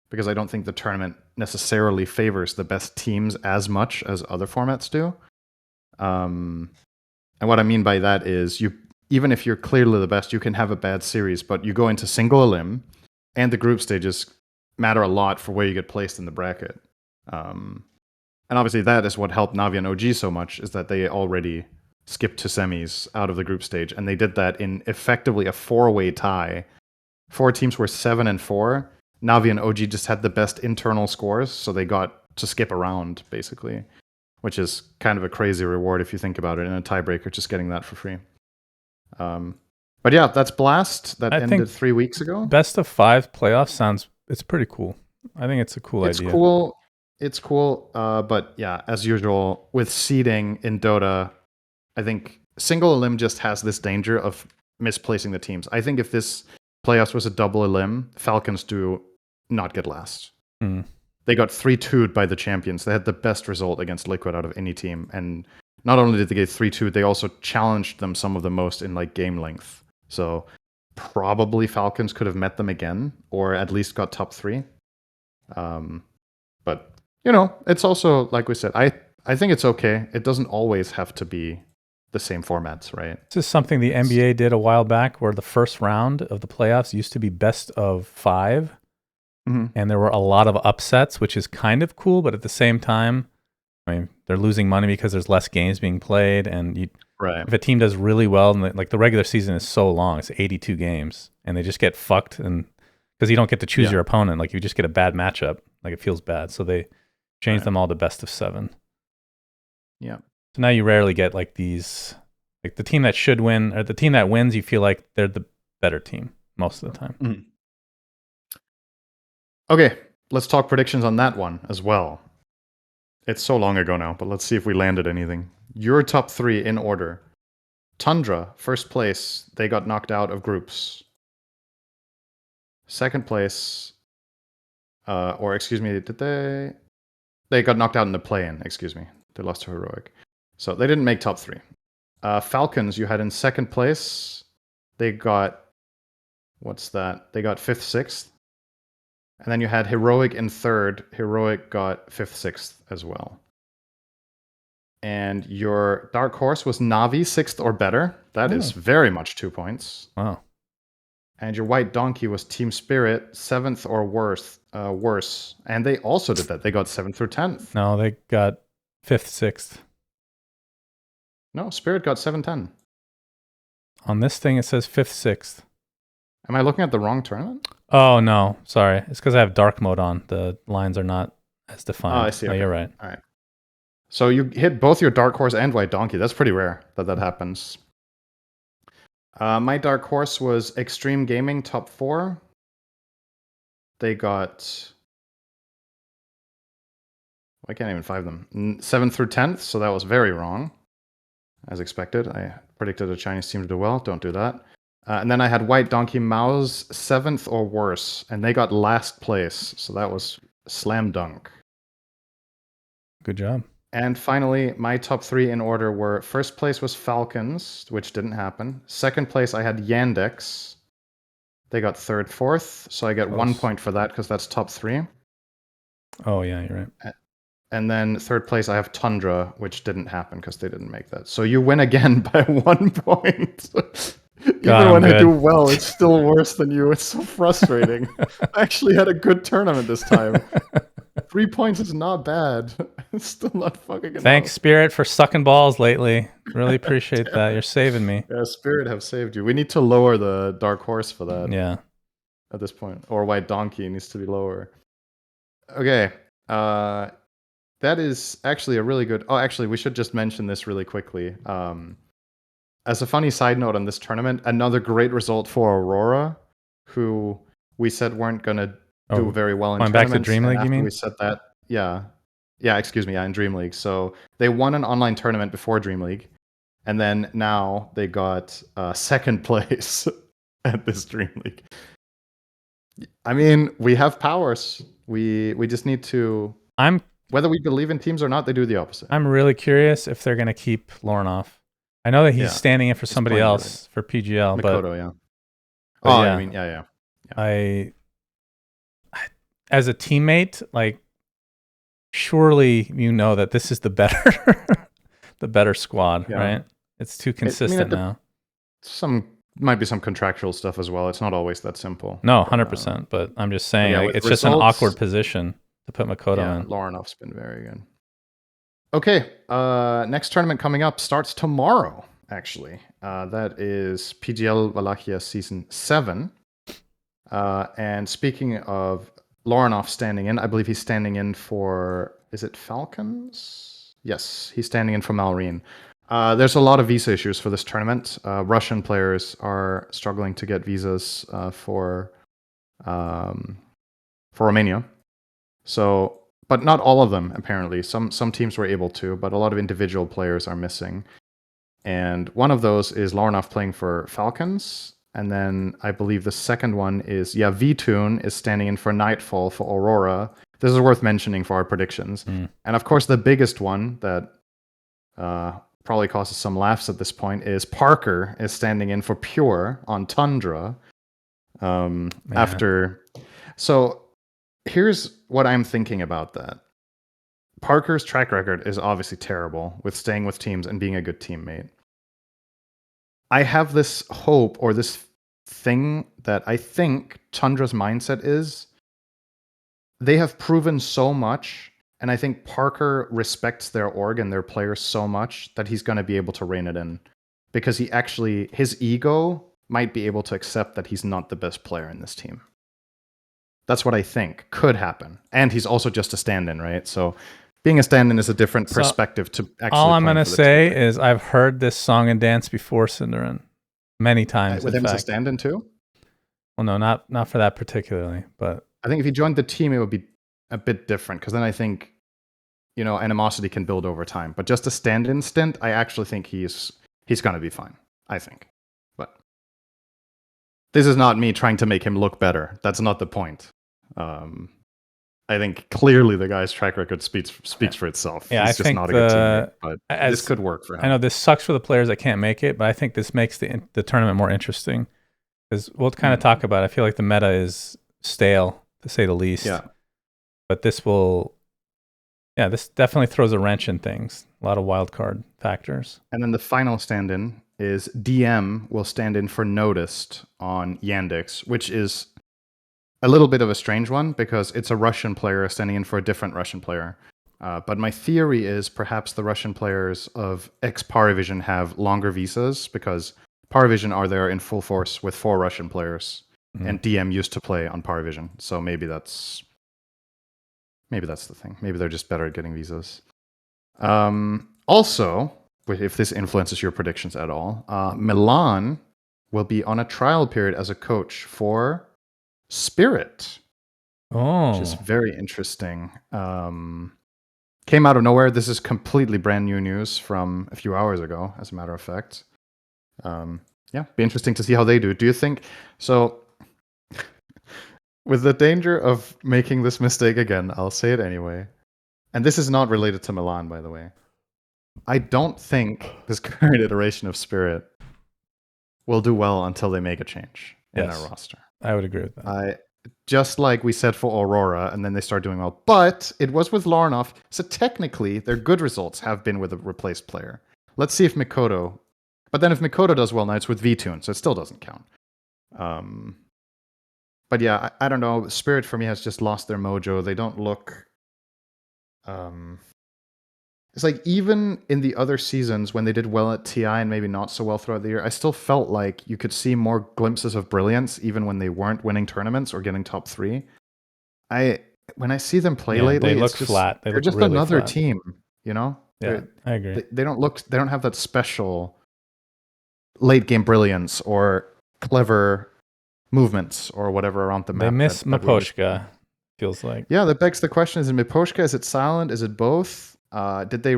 Because I don't think the tournament necessarily favors the best teams as much as other formats do. And what I mean by that is, even if you're clearly the best, you can have a bad series, but you go into single elim, and the group stages matter a lot for where you get placed in the bracket. And obviously that is what helped Na'Vi and OG so much, is that they already skipped to semis out of the group stage, and they did that in effectively a 4-way tie. 4 teams were 7-4, Navi and OG just had the best internal scores, so they got to skip around, basically, which is kind of a crazy reward if you think about it in a tiebreaker, just getting that for free. But yeah, that's Blast. That ended 3 weeks ago. Best of 5 playoffs it's pretty cool. I think it's a cool idea. It's cool. But yeah, as usual, with seeding in Dota, I think single elim just has this danger of misplacing the teams. I think if this playoffs was a double elim, Falcons do not get last. They got 3-2'd by the champions. They had the best result against Liquid out of any team. And not only did they get 3-2, they also challenged them some of the most in like game length. So probably Falcons could have met them again, or at least got top 3. But you know, it's also, like we said, I think it's okay. It doesn't always have to be the same formats, right? This is something the NBA did a while back, where the first round of the playoffs used to be best of 5. And there were a lot of upsets, which is kind of cool, but at the same time, I mean, they're losing money because there's less games being played, and if a team does really well, and like the regular season is so long, it's 82 games, and they just get fucked, and because you don't get to choose your opponent, like you just get a bad matchup, like it feels bad, so they change them all to best of 7. Yeah. So now you rarely get like these, like the team that should win, or the team that wins, you feel like they're the better team most of the time. Okay, let's talk predictions on that one as well. It's so long ago now, but let's see if we landed anything. Your top 3 in order. Tundra, first place, they got knocked out of groups. Second place, did they? They got knocked out in the play-in, They lost to Heroic. So they didn't make top 3. Falcons, you had in second place. They got, what's that? They got 5th, 6th. And then you had Heroic in third. Heroic got 5th, 6th as well. And your dark horse was Navi, 6th or better. That is very much 2 points. Wow. And your white donkey was Team Spirit, 7th or worse. And they also did that. They got 7th through 10th. No, they got 5th, 6th. No, Spirit got 7-10. On this thing, it says 5th, 6th. Am I looking at the wrong tournament? Oh, no. Sorry. It's because I have dark mode on. The lines are not as defined. Oh, I see. Okay. You're right. All right. So you hit both your dark horse and white donkey. That's pretty rare that happens. My dark horse was Extreme Gaming, top 4. They got... I can't even find them. 7th through 10th, so that was very wrong. As expected. I predicted a Chinese team to do well. Don't do that. And then I had White Donkey Mouse, 7th or worse, and they got last place, so that was slam dunk. Good job. And finally, my top 3 in order were, first place was Falcons, which didn't happen. Second place, I had Yandex. They got 3rd, 4th, so I get 1 point for that because that's top 3. Oh, yeah, you're right. And then 3rd place, I have Tundra, which didn't happen because they didn't make that. So you win again by 1 point. Even when I do well, it's still worse than you. It's so frustrating. I actually had a good tournament this time. 3 points is not bad. It's still not fucking enough. Thanks, Spirit, for sucking balls lately. Really appreciate that. You're saving me. Yeah, Spirit have saved you. We need to lower the Dark Horse for that. Yeah. At this point. Or White Donkey needs to be lower. Okay. That is actually a really good... Oh, actually, we should just mention this really quickly. As a funny side note on this tournament, another great result for Aurora, who we said weren't going to do very well in tournaments. Back to Dreamleague, you mean? We said that, in Dreamleague. So they won an online tournament before Dreamleague, and then now they got second place at this Dreamleague. I mean, we have powers. We just need to... Whether we believe in teams or not, they do the opposite. I'm really curious if they're going to keep Lornoff. I know that he's standing in for somebody else for PGL, Mikoto, but I mean, yeah. I, as a teammate, like, surely you know that this is the better squad, right? It's too consistent now. Might be some contractual stuff as well. It's not always that simple. No, 100%. But I'm just saying, it's just an awkward position to put Makoto in. Lornoff's been very good. Okay, next tournament coming up starts tomorrow, actually. That is PGL Wallachia Season 7. And speaking of Lorinov standing in, I believe he's standing in for, is it Falcons? Yes, he's standing in for Malrine. There's a lot of visa issues for this tournament. Russian players are struggling to get visas for Romania. So, but not all of them apparently. Some teams were able to, but a lot of individual players are missing. And one of those is Lorinov playing for Falcons. And then I believe the second one is, V-Tune is standing in for Nightfall for Aurora. This is worth mentioning for our predictions. And of course, the biggest one that probably causes some laughs at this point is Parker is standing in for Pure on Tundra. So here's what I'm thinking about that. Parker's track record is obviously terrible with staying with teams and being a good teammate. I have this hope or this thing that I think Tundra's mindset is they have proven so much, and I think Parker respects their org and their players so much that he's going to be able to rein it in because his ego might be able to accept that he's not the best player in this team. That's what I think could happen. And he's also just a stand-in, right? So being a stand-in is a different perspective to actually. All I'm going to say is I've heard this song and dance before, Cinderin, many times. With him as a stand-in too? Well, no, not for that particularly, but I think if he joined the team, it would be a bit different because then I think, animosity can build over time. But just a stand-in stint, I actually think he's going to be fine. I think, but this is not me trying to make him look better. That's not the point. I think clearly the guy's track record speaks for itself. Yeah, he's just not a good teammate, but this could work for him. I know this sucks for the players that can't make it, but I think this makes the tournament more interesting because we'll kind of talk about it. I feel like the meta is stale, to say the least. Yeah. But this definitely throws a wrench in things. A lot of wild card factors. And then the final stand-in is DM will stand in for Noticed on Yandex, which is a little bit of a strange one because it's a Russian player standing in for a different Russian player. But my theory is perhaps the Russian players of ex-Parivision have longer visas because Parivision are there in full force with 4 Russian players, and DM used to play on Parivision. So maybe that's the thing. Maybe they're just better at getting visas. Also, if this influences your predictions at all, Milan will be on a trial period as a coach for Spirit, which is very interesting. Came out of nowhere. This is completely brand new news from a few hours ago, as a matter of fact. Be interesting to see how they do. Do you think so? With the danger of making this mistake again, I'll say it anyway. And this is not related to Milan, by the way. I don't think this current iteration of Spirit will do well until they make a change in their roster. I would agree with that. Just like we said for Aurora, and then they start doing well. But it was with Lorinov, so technically their good results have been with a replaced player. Let's see if Mikoto... But then if Mikoto does well, now it's with V-Tune, so it still doesn't count. But yeah, I don't know. Spirit for me has just lost their mojo. They don't look... It's like even in the other seasons when they did well at TI and maybe not so well throughout the year, I still felt like you could see more glimpses of brilliance even when they weren't winning tournaments or getting top 3. When I see them play lately, they look flat. They're just really another flat. team, Yeah, I agree. They don't have that special late game brilliance or clever movements or whatever around the map. They miss Miposhka, feels like. Yeah, that begs the question: is it Miposhka? Is it Silent? Is it both? Did they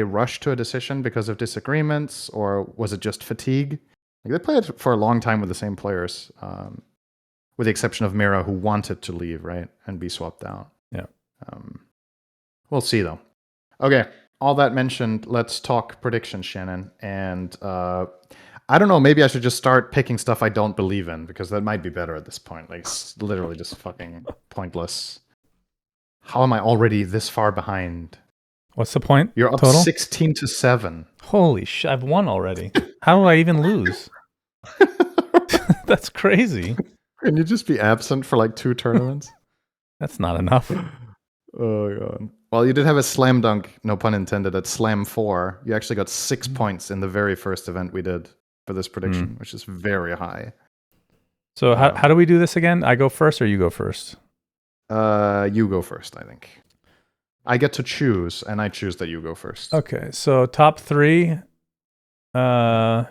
rush to a decision because of disagreements, or was it just fatigue? Like, they played for a long time with the same players, with the exception of Mira, who wanted to leave, right, and be swapped out. Yeah. We'll see though. Okay, all that mentioned, let's talk predictions, Shannon. And I don't know, maybe I should just start picking stuff I don't believe in because that might be better at this point. Like, it's literally just fucking pointless. How am I already this far behind? What's the point? You're up total? 16-7. Holy shit, I've won already. How do I even lose? That's crazy. Can you just be absent for like 2 tournaments? That's not enough. Oh, God. Well, you did have a slam dunk, no pun intended, at Slam 4. You actually got 6 points in the very first event we did for this prediction, which is very high. So how do we do this again? I go first or you go first? You go first, I think. I get to choose, and I choose that you go first. Okay, so top 3. And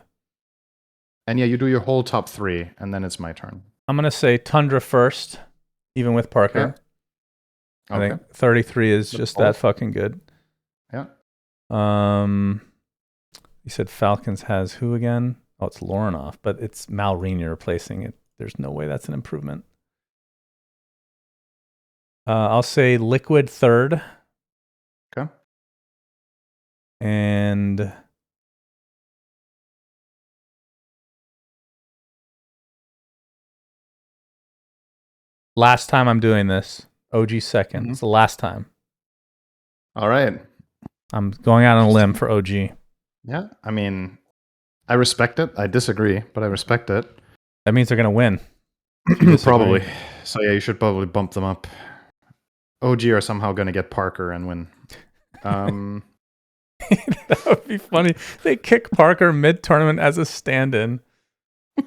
yeah, you do your whole top 3, and then it's my turn. I'm gonna say Tundra first, even with Parker. Okay. I think 33 is just that fucking good. Yeah. You said Falcons has who again? Oh, it's Lornoff, but it's Malrine replacing it. There's no way that's an improvement. I'll say Liquid third. Okay. And last time I'm doing this, OG second. Mm-hmm. It's the last time. All right. I'm going out on a limb for OG. Yeah, I mean, I respect it. I disagree, but I respect it. That means they're going to win. Probably. So yeah, you should probably bump them up. OG are somehow going to get Parker and win. That would be funny. They kick Parker mid-tournament as a stand-in.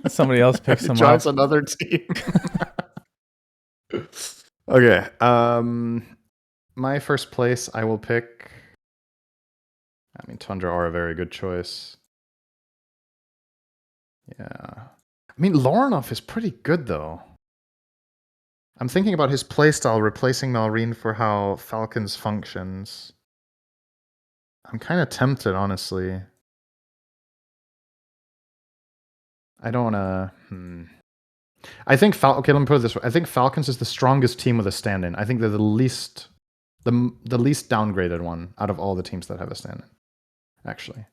Somebody else picks him up. Joins another team. Okay. My first place, I will pick. I mean, Tundra are a very good choice. Yeah. I mean, Lornoff is pretty good, though. I'm thinking about his playstyle replacing Malrine for how Falcons functions. I'm kind of tempted, honestly. I don't want to... I think okay, let me put it this way. I think Falcons is the strongest team with a stand-in. I think they're the least downgraded one out of all the teams that have a stand-in, actually.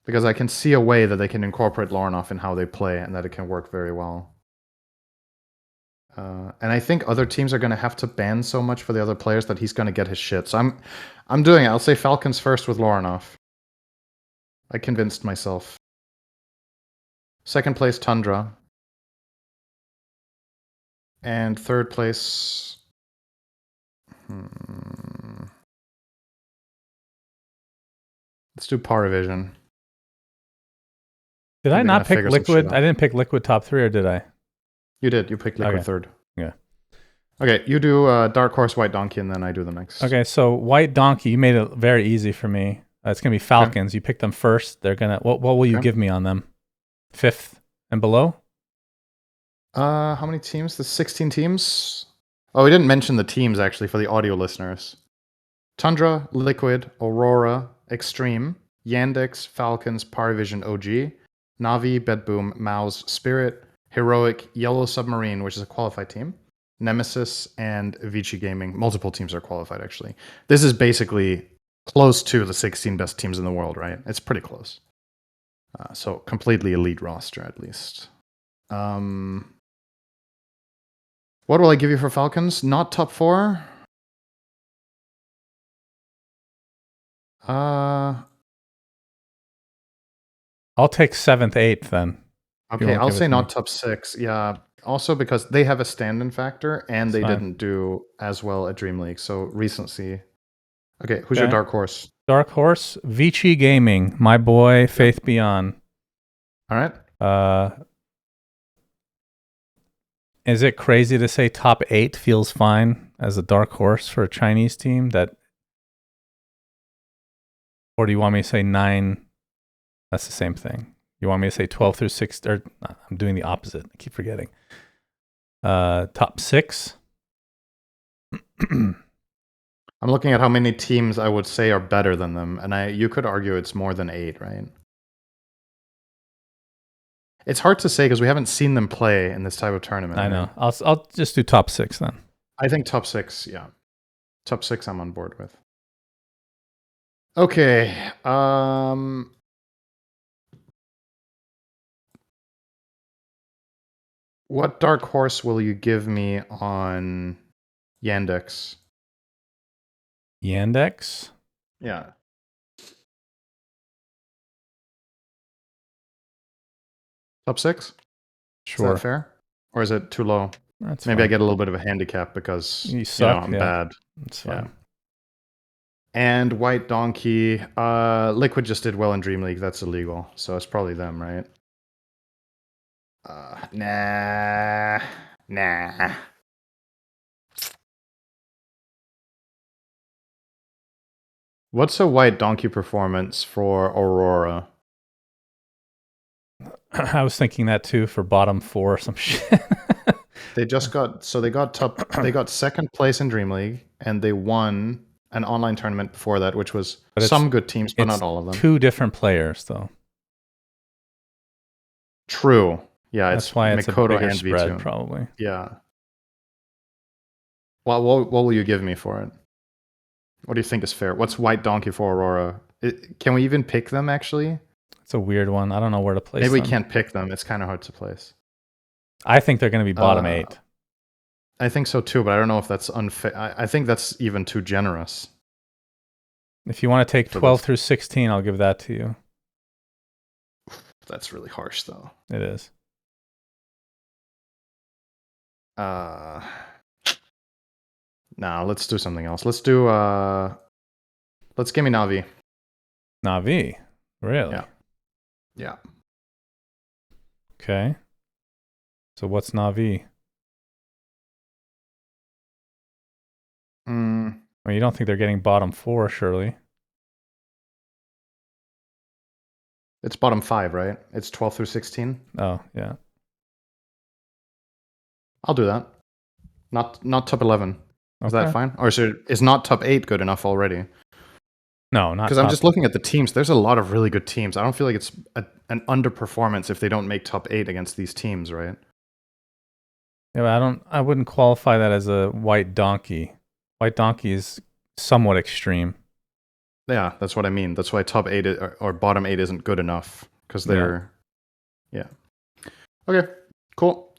Because I can see a way that they can incorporate Lornoff in how they play and that it can work very well. And I think other teams are going to have to ban so much for the other players that he's going to get his shit. So I'm doing it. I'll say Falcons first with Lornoff. I convinced myself. Second place, Tundra. And third place... Let's do Paravision. Did I not pick Liquid? I didn't pick Liquid top 3, or did I? You did. You picked Liquid third. Yeah. Okay, you do Dark Horse, White Donkey, and then I do the next. Okay, so White Donkey, you made it very easy for me. It's going to be Falcons. Okay. You picked them first. They're going to... What will you give me on them? 5th and below? How many teams? The 16 teams? Oh, we didn't mention the teams, actually, for the audio listeners. Tundra, Liquid, Aurora, Extreme, Yandex, Falcons, Paravision, OG, Navi, Bedboom, Mouse, Spirit, Heroic, Yellow Submarine, which is a qualified team, Nemesis, and Vici Gaming. Multiple teams are qualified, actually. This is basically close to the 16 best teams in the world, right? It's pretty close. So completely elite roster, at least. What will I give you for Falcons? Not top 4? I'll take 7th, 8th then. Okay, I'll say not top 6. Yeah, also because they have a stand-in factor and they didn't do as well at Dreamleague. So recency. Okay, who's your dark horse? Dark horse, Vici Gaming, my boy, Faith Beyond. All right. Is it crazy to say top 8 feels fine as a dark horse for a Chinese team? Or do you want me to say 9? That's the same thing. You want me to say 12 through 6? Or I'm doing the opposite. I keep forgetting. Top 6? I'm looking at how many teams I would say are better than them, and you could argue it's more than 8, right? It's hard to say because we haven't seen them play in this type of tournament. I know. I'll just do top 6 then. I think top 6, yeah. Top 6 I'm on board with. Okay. What dark horse will you give me on Yandex? Yandex? Yeah. Top 6? Sure. Is that fair? Or is it too low? That's Maybe fine. I get a little bit of a handicap because I'm bad. That's fine. Yeah. And White Donkey, Liquid just did well in Dreamleague. That's illegal. So it's probably them, right? Nah. What's a white donkey performance for Aurora? I was thinking that too for bottom 4 or some shit. They got second place in Dreamleague, and they won an online tournament before that, which was some good teams, but not all of them. 2 different players, though. True. Yeah, that's why it's Mikoto a bigger and spread, V2. probably. Yeah. What will you give me for it? What do you think is fair? What's white donkey for Aurora? Can we even pick them, actually? It's a weird one. I don't know where to place Maybe them. we can't pick them. It's kind of hard to place. I think they're going to be bottom 8. I think so too, but I don't know if that's unfair. I think that's even too generous. If you want to take 12 through 16, I'll give that to you. That's really harsh, though. It is. Nah, let's do something else. Let's give me Na'Vi. Na'Vi? Really? Yeah. Okay. So what's Na'Vi? Well, you don't think they're getting bottom 4, surely? It's bottom 5, right? It's 12 through 16. Oh, yeah. I'll do that. Not top 11. Is Okay. that fine? Or is not top 8 good enough already? No, not because I'm just looking at the teams. There's a lot of really good teams. I don't feel like it's an underperformance if they don't make top 8 against these teams, right? Yeah, but I wouldn't qualify that as a white donkey. White donkey is somewhat extreme. Yeah, that's what I mean. That's why top 8 or bottom 8 isn't good enough, because they're yeah. Okay, cool.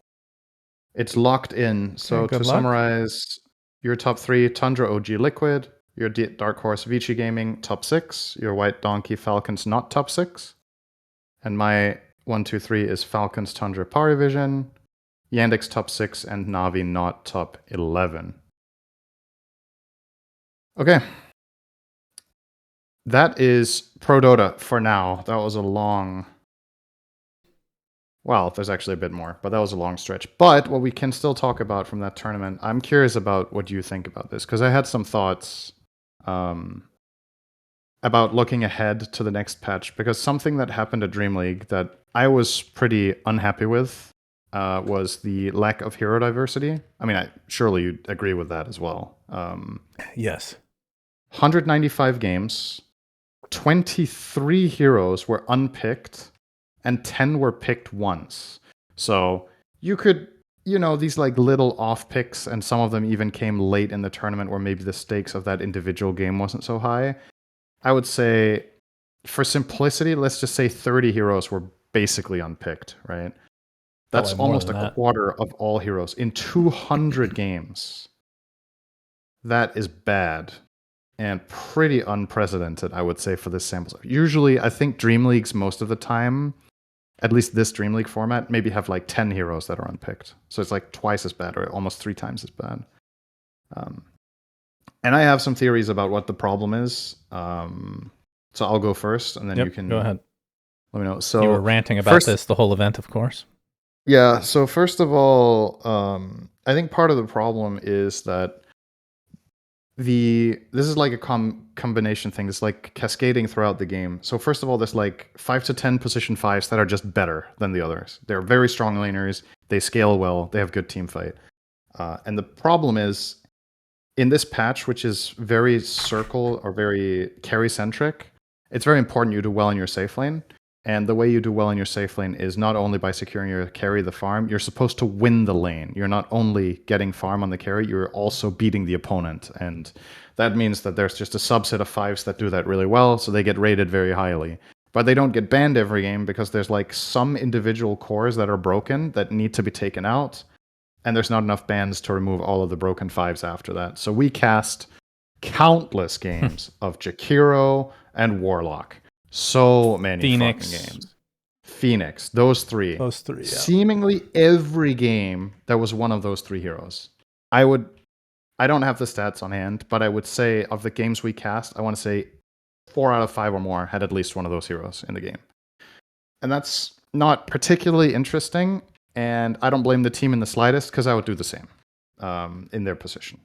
It's locked in. So Okay, to summarize, your top 3: Tundra, OG, Liquid. Your Dark Horse, Vici Gaming, top 6. Your White Donkey, Falcons, not top 6. And my 1, 2, 3 is Falcons, Tundra, Parivision, Yandex top 6, and Na'Vi not top 11. Okay. That is Pro Dota for now. That was a long... Well, there's actually a bit more, but that was a long stretch. But what we can still talk about from that tournament, I'm curious about what you think about this, because I had some thoughts about looking ahead to the next patch, because something that happened at Dreamleague that I was pretty unhappy with was the lack of hero diversity. I mean, surely you'd agree with that as well. Yes. 195 games, 23 heroes were unpicked, and 10 were picked once. So you could, these like little off picks, and some of them even came late in the tournament where maybe the stakes of that individual game wasn't so high. I would say, for simplicity, let's just say 30 heroes were basically unpicked, right? That's almost a quarter of all heroes in 200 games. That is bad and pretty unprecedented, I would say, for this sample. Usually, I think Dreamleagues most of the time, at least this Dreamleague format, maybe have like 10 heroes that are unpicked. So it's like twice as bad, or almost 3 times as bad. And I have some theories about what the problem is. So I'll go first, and then you can go ahead. Let me know. So you were ranting about this the whole event, of course. Yeah. So first of all, I think part of the problem is that this is like a combination thing. It's like cascading throughout the game. So first of all, there's like 5 to 10 position 5s that are just better than the others. They're very strong laners. They scale well. They have good team fight. And the problem is, in this patch, which is very circle or very carry centric, it's very important you do well in your safe lane. And the way you do well in your safe lane is not only by securing your carry, the farm. You're supposed to win the lane. You're not only getting farm on the carry, you're also beating the opponent. And that means that there's just a subset of 5s that do that really well, so they get rated very highly. But they don't get banned every game because there's like some individual cores that are broken that need to be taken out. And there's not enough bans to remove all of the broken 5s after that. So we cast countless games of Jakiro and Warlock. So many fucking games. Phoenix, those three. Those 3, yeah. Seemingly every game, there was one of those 3 heroes. I don't have the stats on hand, but I would say of the games we cast, I want to say 4 out of 5 or more had at least one of those heroes in the game. And that's not particularly interesting And I don't blame the team in the slightest because I would do the same in their position.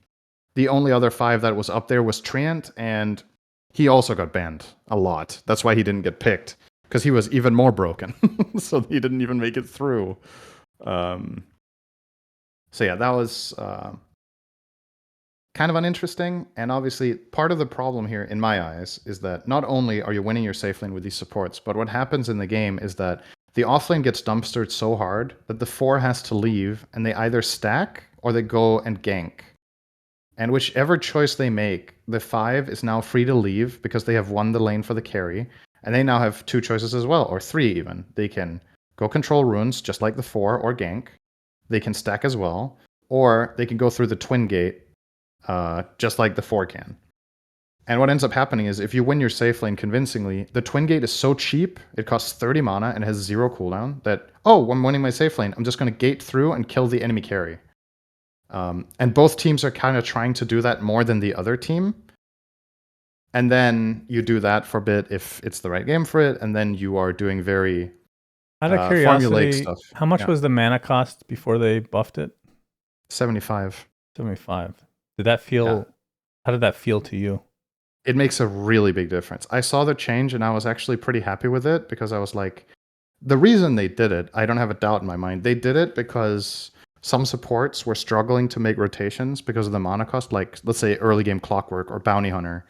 The only other 5 that was up there was Treant, and he also got banned a lot. That's why he didn't get picked, because he was even more broken. So he didn't even make it through. So yeah, that was kind of uninteresting. And obviously, part of the problem here, in my eyes, is that not only are you winning your safe lane with these supports, but what happens in the game is that the offlane gets dumpstered so hard that the 4 has to leave, and they either stack or they go and gank. And whichever choice they make, the 5 is now free to leave because they have won the lane for the carry. And they now have 2 choices as well, or 3 even. They can go control runes, just like the 4, or gank. They can stack as well. Or they can go through the twin gate, just like the 4 can. And what ends up happening is if you win your safe lane convincingly, the twin gate is so cheap, it costs 30 mana and has 0 cooldown, that, oh, I'm winning my safe lane, I'm just going to gate through and kill the enemy carry. And both teams are kind of trying to do that more than the other team. And then you do that for a bit if it's the right game for it, and then you are doing very out of curiosity, stuff. How much was the mana cost before they buffed it? 75. 75. Did that feel... Yeah. How did that feel to you? It makes a really big difference. I saw the change and I was actually pretty happy with it because I was like, the reason they did it, I don't have a doubt in my mind. They did it because some supports were struggling to make rotations because of the mana cost, like let's say early game Clockwork or Bounty Hunter,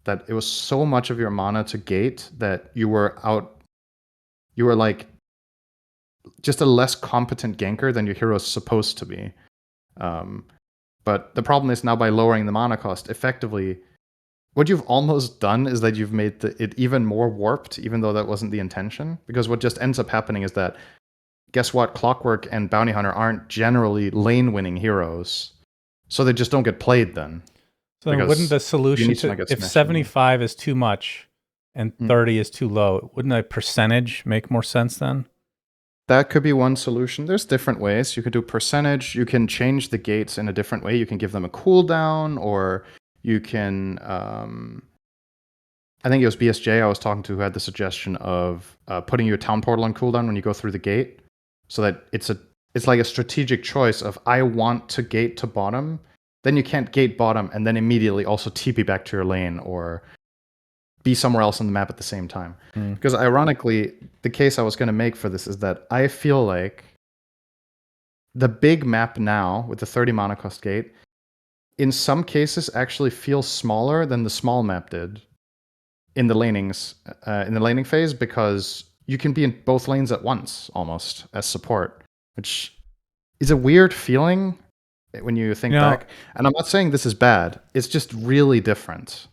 that it was so much of your mana to gate that you were like just a less competent ganker than your hero is supposed to be. But the problem is now by lowering the mana cost, effectively, what you've almost done is that you've made it even more warped, even though that wasn't the intention. Because what just ends up happening is that, guess what? Clockwork and Bounty Hunter aren't generally lane-winning heroes. So they just don't get played then. So then wouldn't the solution if 75 is too much and 30 is too low, wouldn't a percentage make more sense then? That could be one solution. There's different ways. You can do percentage. You can change the gates in a different way. You can give them a cooldown, or you can... I think it was BSJ I was talking to who had the suggestion of putting your town portal on cooldown when you go through the gate, so that it's like a strategic choice of, I want to gate to bottom, then you can't gate bottom and then immediately also TP back to your lane or be somewhere else on the map at the same time. Because ironically, the case I was going to make for this is that I feel like the big map now with the 30 mana cost gate, in some cases actually feels smaller than the small map did in the laning phase, because you can be in both lanes at once almost as support, which is a weird feeling when you think back. And I'm not saying this is bad. It's just really different.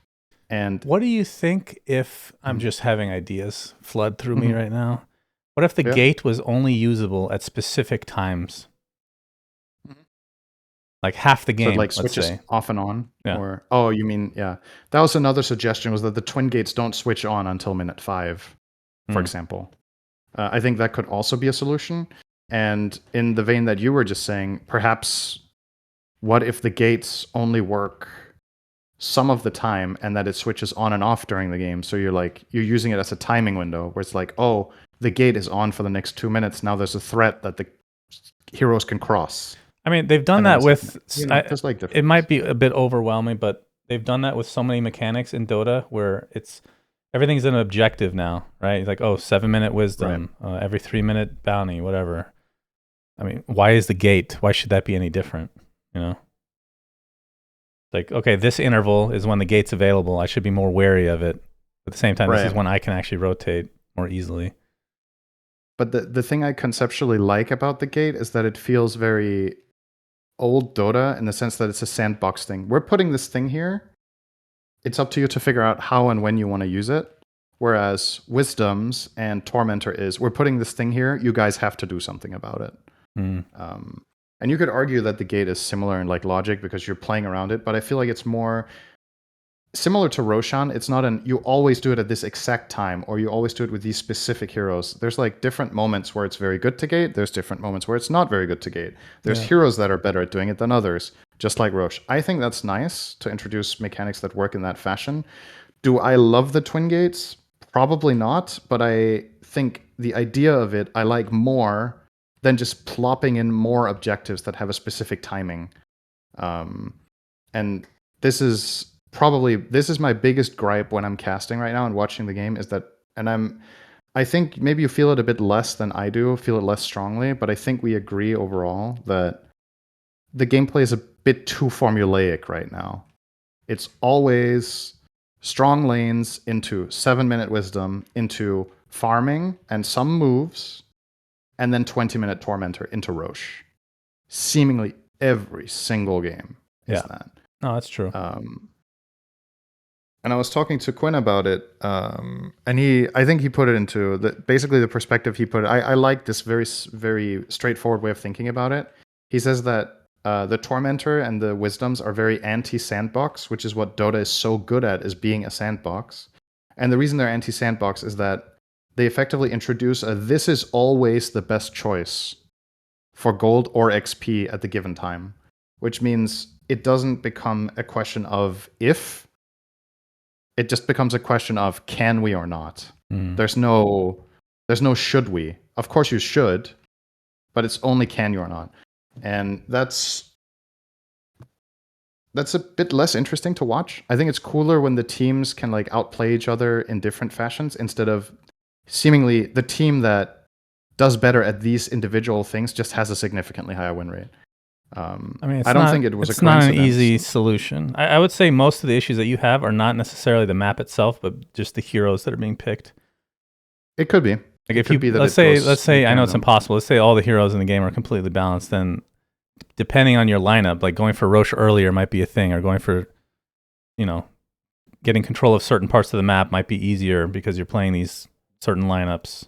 And what do you think if I'm just having ideas flood through me right now? What if the gate was only usable at specific times? Like half the game, so like switches off and on? Or, oh, you mean, that was another suggestion, was that the twin gates don't switch on until minute 5, for example. I think that could also be a solution. And in the vein that you were just saying, perhaps what if the gates only work some of the time and that it switches on and off during the game? So you're using it as a timing window where it's like, oh, the gate is on for the next 2 minutes. Now there's a threat that the heroes can cross. I mean, they've done that with... it might be a bit overwhelming, but they've done that with so many mechanics in Dota where everything's an objective now, right? It's like, 7-minute wisdom, every 3-minute bounty, whatever. I mean, why is the gate? Why should that be any different? You know? Like, okay, this interval is when the gate's available. I should be more wary of it. At the same time, this is when I can actually rotate more easily. But the thing I conceptually like about the gate is that it feels very old Dota in the sense that it's a sandbox thing. We're putting this thing here. It's up to you to figure out how and when you want to use it. Whereas Wisdoms and Tormentor is, we're putting this thing here. You guys have to do something about it. And you could argue that the gate is similar in like logic because you're playing around it, but I feel like it's more similar to Roshan. It's not you always do it at this exact time, or you always do it with these specific heroes. There's like different moments where it's very good to gate. There's different moments where it's not very good to gate. There's heroes that are better at doing it than others, just like Rosh. I think that's nice to introduce mechanics that work in that fashion. Do I love the twin gates? Probably not, but I think the idea of it I like more than just plopping in more objectives that have a specific timing. And this is my biggest gripe when I'm casting right now and watching the game, is that, and I think maybe you feel it a bit less than I do, feel it less strongly, but I think we agree overall that the gameplay is a bit too formulaic right now. It's always strong lanes into 7-minute wisdom, into farming and some moves, and then 20-minute tormentor into Roche. Seemingly every single game is that. No, that's true. And I was talking to Quinn about it, and I think he put it into basically the perspective he put it. I like this very, very straightforward way of thinking about it. He says that the Tormentor and the Wisdoms are very anti-sandbox, which is what Dota is so good at, is being a sandbox. And the reason they're anti-sandbox is that they effectively introduce this is always the best choice for gold or XP at the given time, which means it doesn't become a question of if, it just becomes a question of can we or not. There's no should we. Of course you should, but it's only can you or not. And that's a bit less interesting to watch. I think it's cooler when the teams can like outplay each other in different fashions, instead of seemingly the team that does better at these individual things just has a significantly higher win rate. I mean, I don't think it was a coincidence. It's not an easy solution. I would say most of the issues that you have are not necessarily the map itself, but just the heroes that are being picked. It could be. Like if you let's say I know it's impossible. Let's say all the heroes in the game are completely balanced. Then, depending on your lineup, like going for Roche earlier might be a thing, or going for, getting control of certain parts of the map might be easier because you're playing these certain lineups.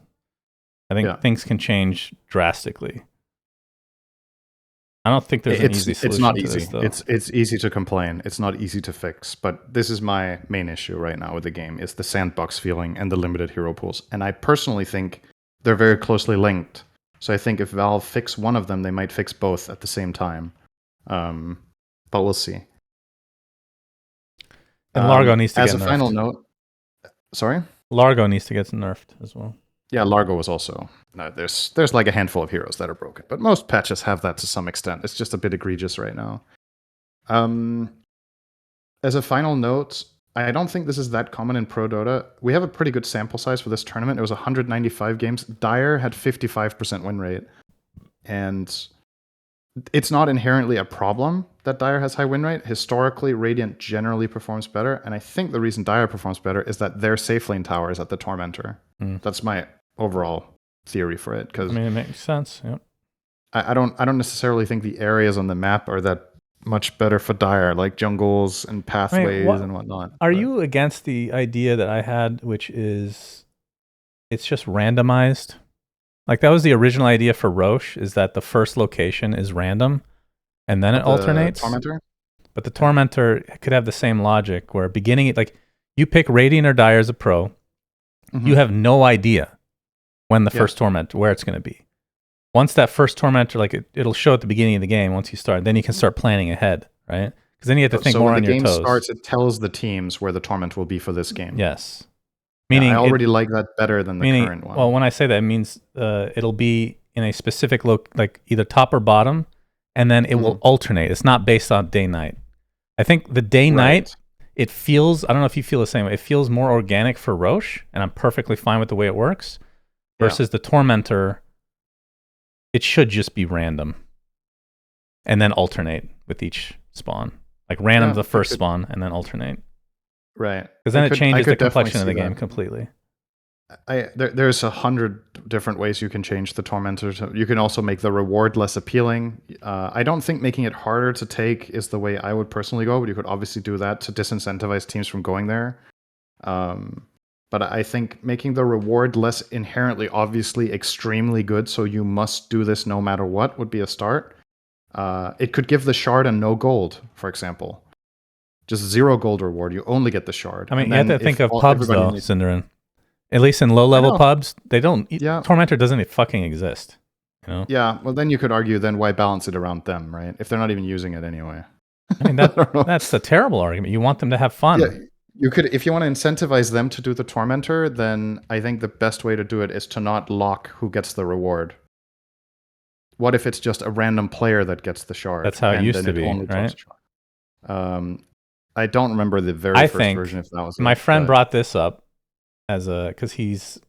I think things can change drastically. I don't think there's an easy solution. It's not to easy. This, though. It's easy to complain. It's not easy to fix. But this is my main issue right now with the game: is the sandbox feeling and the limited hero pools. And I personally think they're very closely linked. So I think if Valve fix one of them, they might fix both at the same time. But we'll see. And Largo needs to get nerfed. As a final note, sorry? Largo needs to get nerfed as well. Yeah, Largo was also... No, there's like a handful of heroes that are broken, but most patches have that to some extent. It's just a bit egregious right now. As a final note, I don't think this is that common in Pro Dota. We have a pretty good sample size for this tournament. It was 195 games. Dire had 55% win rate. And it's not inherently a problem that Dire has high win rate. Historically, Radiant generally performs better. And I think the reason Dire performs better is that their safe lane tower is at the Tormentor. That's my overall theory for it. Because it makes sense. Yep. I don't necessarily think the areas on the map are that much better for Dire, like jungles and pathways and whatnot. Are you against the idea that I had, which is it's just randomized? Like that was the original idea for Roche, is that the first location is random and then it alternates. Tormentor? But the Tormentor could have the same logic where beginning, like you pick Radiant or Dire as a pro, you have no idea when the first Tormentor, where it's going to be. Once that first Tormentor, like it'll show at the beginning of the game once you start, then you can start planning ahead, right? Because then you have to think more on your toes. So when the game starts, it tells the teams where the Torment will be for this game. Yes. Meaning I already like that better than the current one. Well, when I say that, it means it'll be in a specific like either top or bottom, and then it will alternate. It's not based on day-night. I think the day-night, it feels, I don't know if you feel the same way, it feels more organic for Roche, and I'm perfectly fine with the way it works, versus the Tormentor, it should just be random, and then alternate with each spawn. Like random the first spawn, and then alternate. Right. Because then it changes the complexion of the game completely. There's 100 different ways you can change the Tormentor. You can also make the reward less appealing. I don't think making it harder to take is the way I would personally go, but you could obviously do that to disincentivize teams from going there. But I think making the reward less inherently obviously extremely good, so you must do this no matter what, would be a start. It could give the shard a no gold, for example. Just 0 gold reward. You only get the shard. I mean, you have to think of pubs, though, Cinderin. At least in low-level pubs, they don't... Tormentor doesn't even fucking exist. You know? Yeah, well, then you could argue, then why balance it around them, right? If they're not even using it anyway. I mean, that's a terrible argument. You want them to have fun. Yeah, you could, if you want to incentivize them to do the Tormentor, then I think the best way to do it is to not lock who gets the reward. what if it's just a random player that gets the shard? That's how it used to be, only right? drops a shard. I don't remember the very first version if that was my friend brought this up as because he's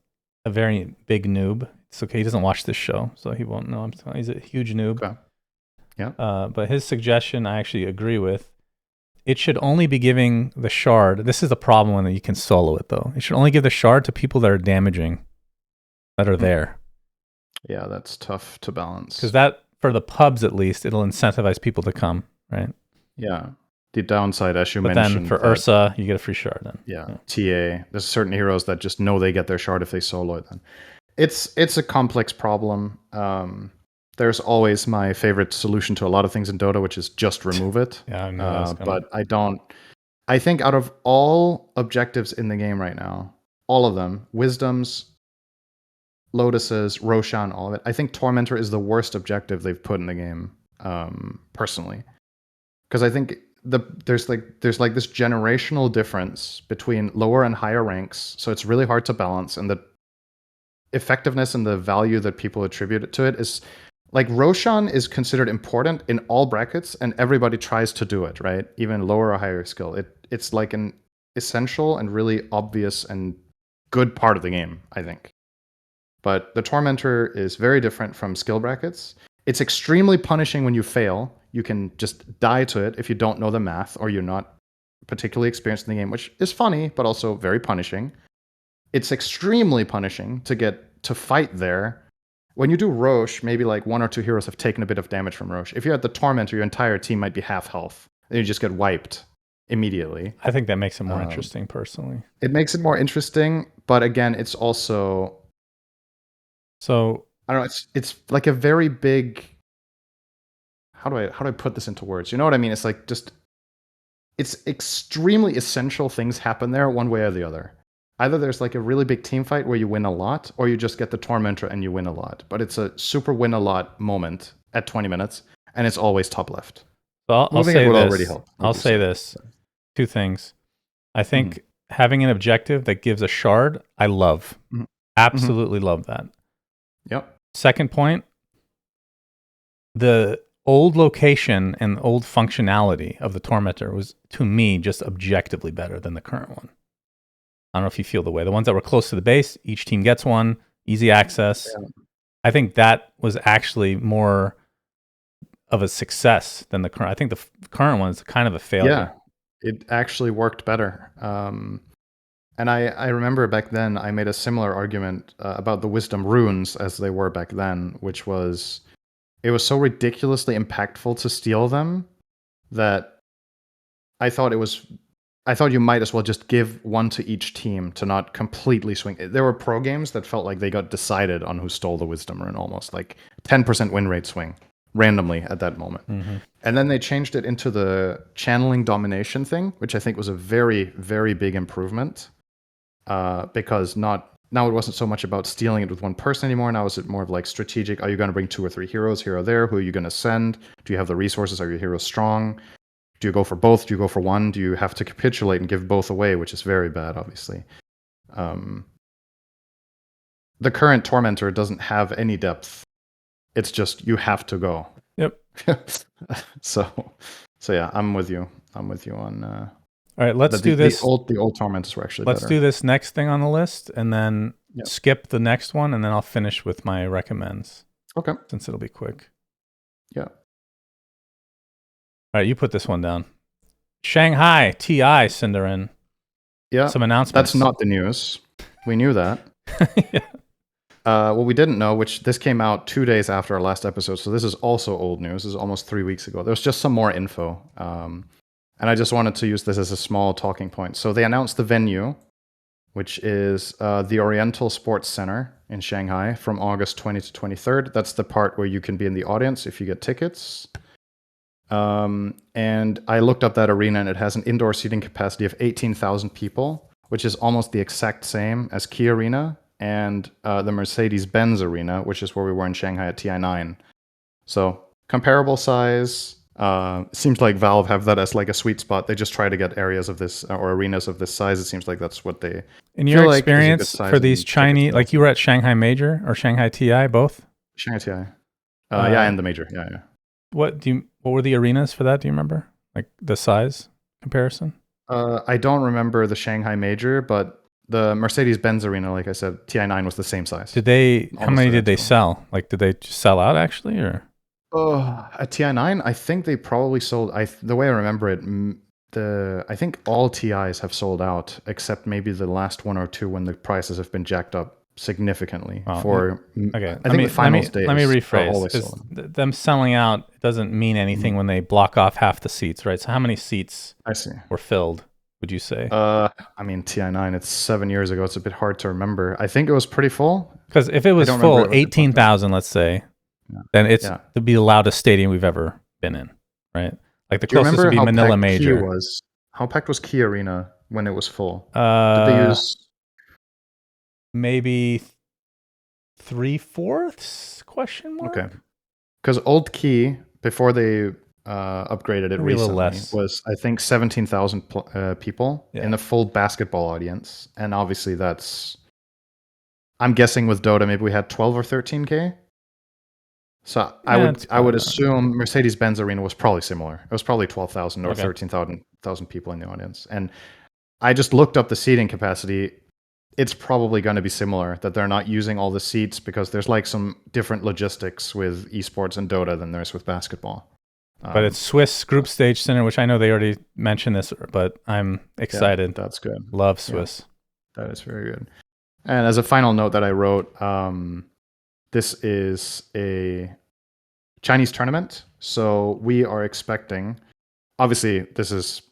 a very big noob. It's okay, he doesn't watch this show, so he won't know. He's a huge noob. Okay. Yeah. But his suggestion, I actually agree with. It should only be giving the shard. This is the problem when you can solo it, though. It should only give the shard to people that are damaging, that are there. Yeah, that's tough to balance. Because that, for the pubs at least, it'll incentivize people to come, right? Yeah. The downside, as you but mentioned. But then for Ursa, you get a free shard then. Yeah. TA. There's certain heroes that just know they get their shard if they solo it then. It's a complex problem. There's always my favorite solution to a lot of things in Dota, which is just remove it. Yeah, I know but I think out of all objectives in the game right now, all of them, Wisdoms, Lotuses, Roshan, all of it, I think Tormentor is the worst objective they've put in the game, personally. Because I think there's like this generational difference between lower and higher ranks, so it's really hard to balance, and the effectiveness and the value that people attribute to it is like Roshan is considered important in all brackets, and everybody tries to do it, right? Even lower or higher skill. It's like an essential and really obvious and good part of the game, I think. But the Tormentor is very different from skill brackets. It's extremely punishing when you fail. You can just die to it if you don't know the math or you're not particularly experienced in the game, which is funny, but also very punishing. It's extremely punishing to get to fight there. When you do Roche, maybe like one or two heroes have taken a bit of damage from Roche. If you're at the Tormentor, your entire team might be half health. And you just get wiped immediately. I think that makes it more interesting, personally. It makes it more interesting, but again, it's also... So... I don't know, it's like a very big... How do I put this into words? You know what I mean? It's like just... It's extremely essential things happen there one way or the other. Either there's like a really big team fight where you win a lot, or you just get the Tormentor and you win a lot. But it's a super win a lot moment at 20 minutes, and it's always top left. So I'll say this. I'll say this. Two things. I think having an objective that gives a shard, I love. Absolutely love that. Yep. Second point, the old location and old functionality of the Tormentor was, to me, just objectively better than the current one. I don't know if you feel the way. The ones that were close to the base, each team gets one, easy access. Yeah. I think that was actually more of a success than the current. I think the current one is kind of a failure. Yeah, it actually worked better. And I remember back then I made a similar argument about the Wisdom runes as they were back then, which was it was so ridiculously impactful to steal them that I thought you might as well just give one to each team to not completely swing. There were pro games that felt like they got decided on who stole the Wisdom rune, almost like 10% win rate swing randomly at that moment. And then they changed it into the channeling domination thing, which I think was a very, very big improvement. Because now it wasn't so much about stealing it with one person anymore. Now it's more of like strategic. Are you going to bring 2 or 3 heroes here or there? Who are you going to send? Do you have the resources? Are your heroes strong? Do you go for both? Do you go for one? Do you have to capitulate and give both away, which is very bad, obviously. The current Tormentor doesn't have any depth. It's just you have to go. Yep. So yeah, I'm with you. I'm with you on. All right, let's do this. The old Tormentors were actually Let's better. do this next thing on the list, and then skip the next one, and then I'll finish with my recommends. Okay. Since it'll be quick. Yeah. All right, you put this one down. Shanghai TI Cinderin. Yeah. Some announcements. That's not the news. We knew that. Yeah. What we didn't know, which this came out 2 days after our last episode, so this is also old news. This is almost 3 weeks ago. There was just some more info. And I just wanted to use this as a small talking point. So they announced the venue, which is the Oriental Sports Center in Shanghai from August 20 to 23rd. That's the part where you can be in the audience if you get tickets. And I looked up that arena, and it has an indoor seating capacity of 18,000 people, which is almost the exact same as Key Arena and the Mercedes-Benz Arena, which is where we were in Shanghai at TI9. So comparable size. Seems like Valve have that as like a sweet spot. They just try to get areas of this or arenas of this size. It seems like that's what they. In your experience for these Chinese, like you were at Shanghai Major or Shanghai TI, both? Shanghai TI. And the major. Yeah. What were the arenas for that? Do you remember? Like the size comparison? I don't remember the Shanghai major, but the Mercedes-Benz arena, like I said, TI9 was the same size. How many did they sell? Like, did they just sell out actually, or? At TI9, I think they probably sold. The way I remember it, I think all TIs have sold out except maybe the last one or two when the prices have been jacked up significantly. Okay, I think the finals days. Let me rephrase. Them selling out doesn't mean anything when they block off half the seats, right? So how many seats were filled, would you say? I mean, TI9, it's 7 years ago. It's a bit hard to remember. I think it was pretty full. Because if it was full, 18,000, let's say, then it's to be the loudest stadium we've ever been in, right? Like the closest would be Manila Major. How packed was Key Arena when it was full? Did they use maybe 3/4? Question mark. Okay, because Old Key before they upgraded it recently was I think 17,000 people in a full basketball audience, and obviously that's. I'm guessing with Dota maybe we had 12 or 13K. So I would assume Mercedes-Benz Arena was probably similar. It was probably 12,000 or 13,000 people in the audience. And I just looked up the seating capacity. It's probably going to be similar, that they're not using all the seats because there's like some different logistics with esports and Dota than there's with basketball. But it's Swiss Group Stage Center, which I know they already mentioned this, but I'm excited. Yeah, that's good. Love Swiss. Yeah, that is very good. And as a final note that I wrote, this is a Chinese tournament, so we are expecting. Obviously, this is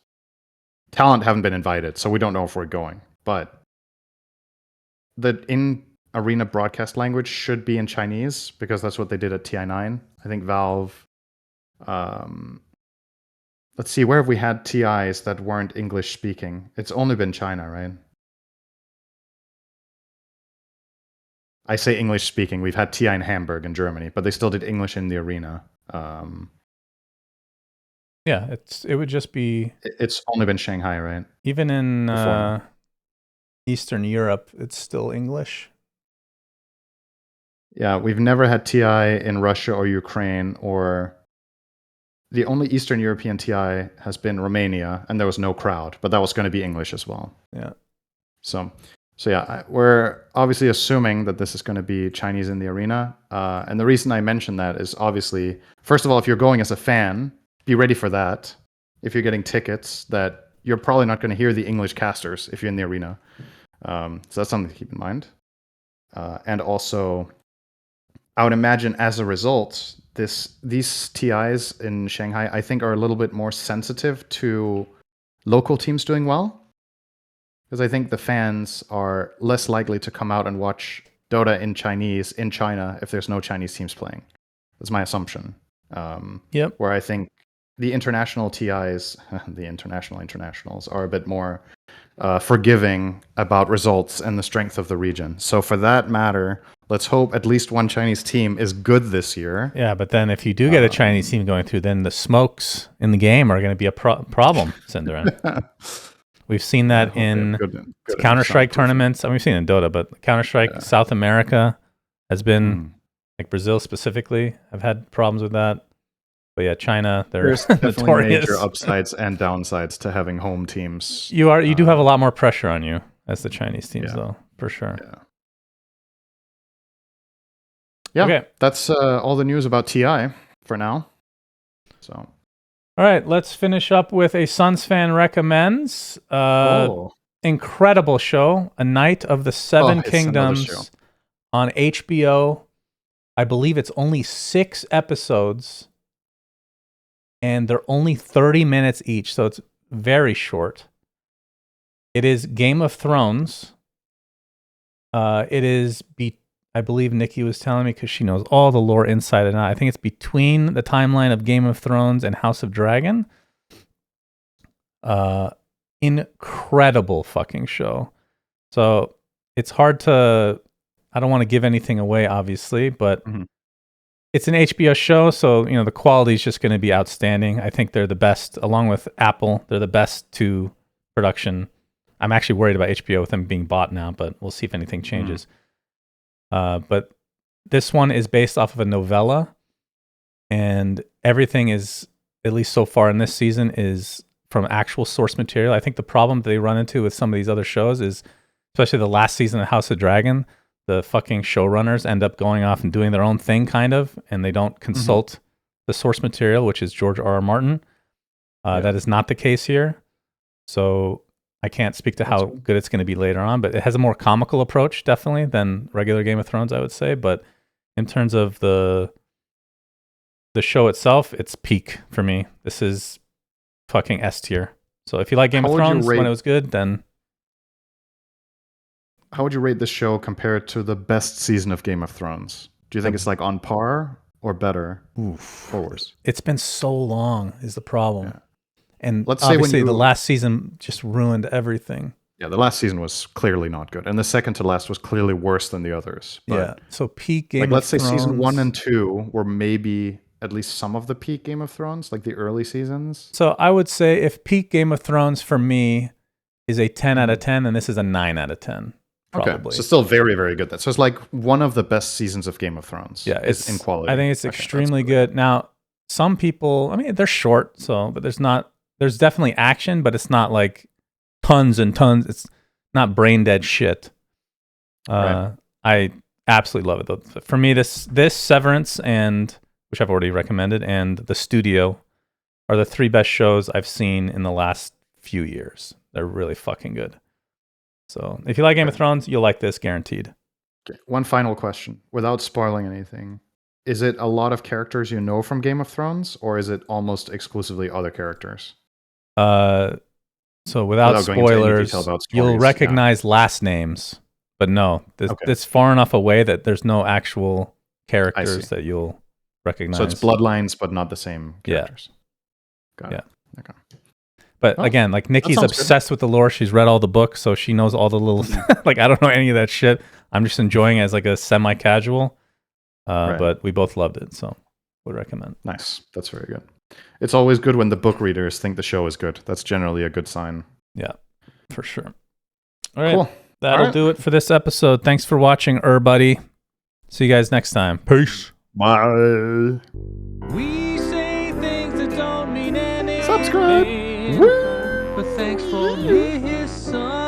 talent haven't been invited, so we don't know if we're going. But the in-arena broadcast language should be in Chinese because that's what they did at TI9. I think Valve. Let's see, where have we had TIs that weren't English speaking? It's only been China, right? I say English speaking. We've had TI in Hamburg in Germany, but they still did English in the arena. It would just be. It's only been Shanghai, right? Even in Eastern Europe, it's still English. Yeah, we've never had TI in Russia or Ukraine, or the only Eastern European TI has been Romania, and there was no crowd, but that was going to be English as well. Yeah. So yeah, we're obviously assuming that this is going to be Chinese in the arena. And the reason I mention that is obviously, first of all, if you're going as a fan, be ready for that. If you're getting tickets, that you're probably not going to hear the English casters if you're in the arena. So that's something to keep in mind. And also, I would imagine as a result, these TIs in Shanghai, I think, are a little bit more sensitive to local teams doing well. Because I think the fans are less likely to come out and watch Dota in Chinese in China if there's no Chinese teams playing. That's my assumption. Where I think the international TIs, the internationals, are a bit more forgiving about results and the strength of the region. So for that matter, let's hope at least one Chinese team is good this year. Yeah, but then if you do get a Chinese team going through, then the smokes in the game are going to be a problem, Cinderan. We've seen that in Counter-Strike tournaments. I mean, we've seen it in Dota, but Counter-Strike South America has been, like Brazil specifically, have had problems with that. But yeah, China, there's definitely major upsides and downsides to having home teams. You do have a lot more pressure on you as the Chinese teams, though, for sure. Yeah, okay. That's all the news about TI for now. So. All right, let's finish up with a SUNSfan recommends. Incredible show, A Night of the Seven Kingdoms on HBO. I believe it's only 6 episodes, and they're only 30 minutes each, so it's very short. It is Game of Thrones. It is I believe Nikki was telling me, because she knows all the lore inside and out. I think it's between the timeline of Game of Thrones and House of Dragon. Incredible fucking show. So it's hard to. I don't want to give anything away, obviously, but it's an HBO show, so the quality is just going to be outstanding. I think they're the best, along with Apple. They're the best to production. I'm actually worried about HBO with them being bought now, but we'll see if anything changes. But this one is based off of a novella and everything is, at least so far in this season, is from actual source material. I think the problem they run into with some of these other shows is, especially the last season of House of Dragon, the fucking showrunners end up going off and doing their own thing, kind of, and they don't consult the source material, which is George R.R. Martin. That is not the case here. So I can't speak to how good it's going to be later on, but it has a more comical approach, definitely, than regular Game of Thrones, I would say. But in terms of the show itself, it's peak for me. This is fucking S tier. So if you like Game of Thrones when it was good, then... How would you rate this show compared to the best season of Game of Thrones? Do you think it's like on par or better or worse? It's been so long is the problem. Yeah. And let's obviously the last season just ruined everything. Yeah, the last season was clearly not good. And the second to last was clearly worse than the others. But yeah, so peak Game of let's Thrones... say season 1 and 2 were maybe at least some of the peak Game of Thrones, like the early seasons. So I would say if peak Game of Thrones for me is a 10 out of 10, then this is a 9 out of 10. Probably. Okay, so still very, very good. So it's like one of the best seasons of Game of Thrones. Yeah, it's in quality. I think it's extremely good. Now, some people, I mean, they're short, but there's definitely action, but it's not like tons and tons. It's not brain dead shit. I absolutely love it though. For me, this Severance, and which I've already recommended, and The Studio are the 3 best shows I've seen in the last few years. They're really fucking good. So if you like Game of Thrones, you'll like this, guaranteed. Okay. One final question, without spoiling anything. Is it a lot of characters you know from Game of Thrones, or is it almost exclusively other characters? So without spoilers, you'll recognize last names. But no, it's far enough away that there's no actual characters that you'll recognize. So it's bloodlines, but not the same characters. Yeah. Got it. Okay. But again, like Nikki's obsessed with the lore. She's read all the books, so she knows all the little... like, I don't know any of that shit. I'm just enjoying it as like a semi-casual. But we both loved it, so would recommend. Nice. That's very good. It's always good when the book readers think the show is good. That's generally a good sign. Yeah, for sure. All right. Cool. That'll do it for this episode. Thanks for watching, everybody. See you guys next time. Peace. Bye. We say things that don't mean anything. Subscribe. But thanks for listening.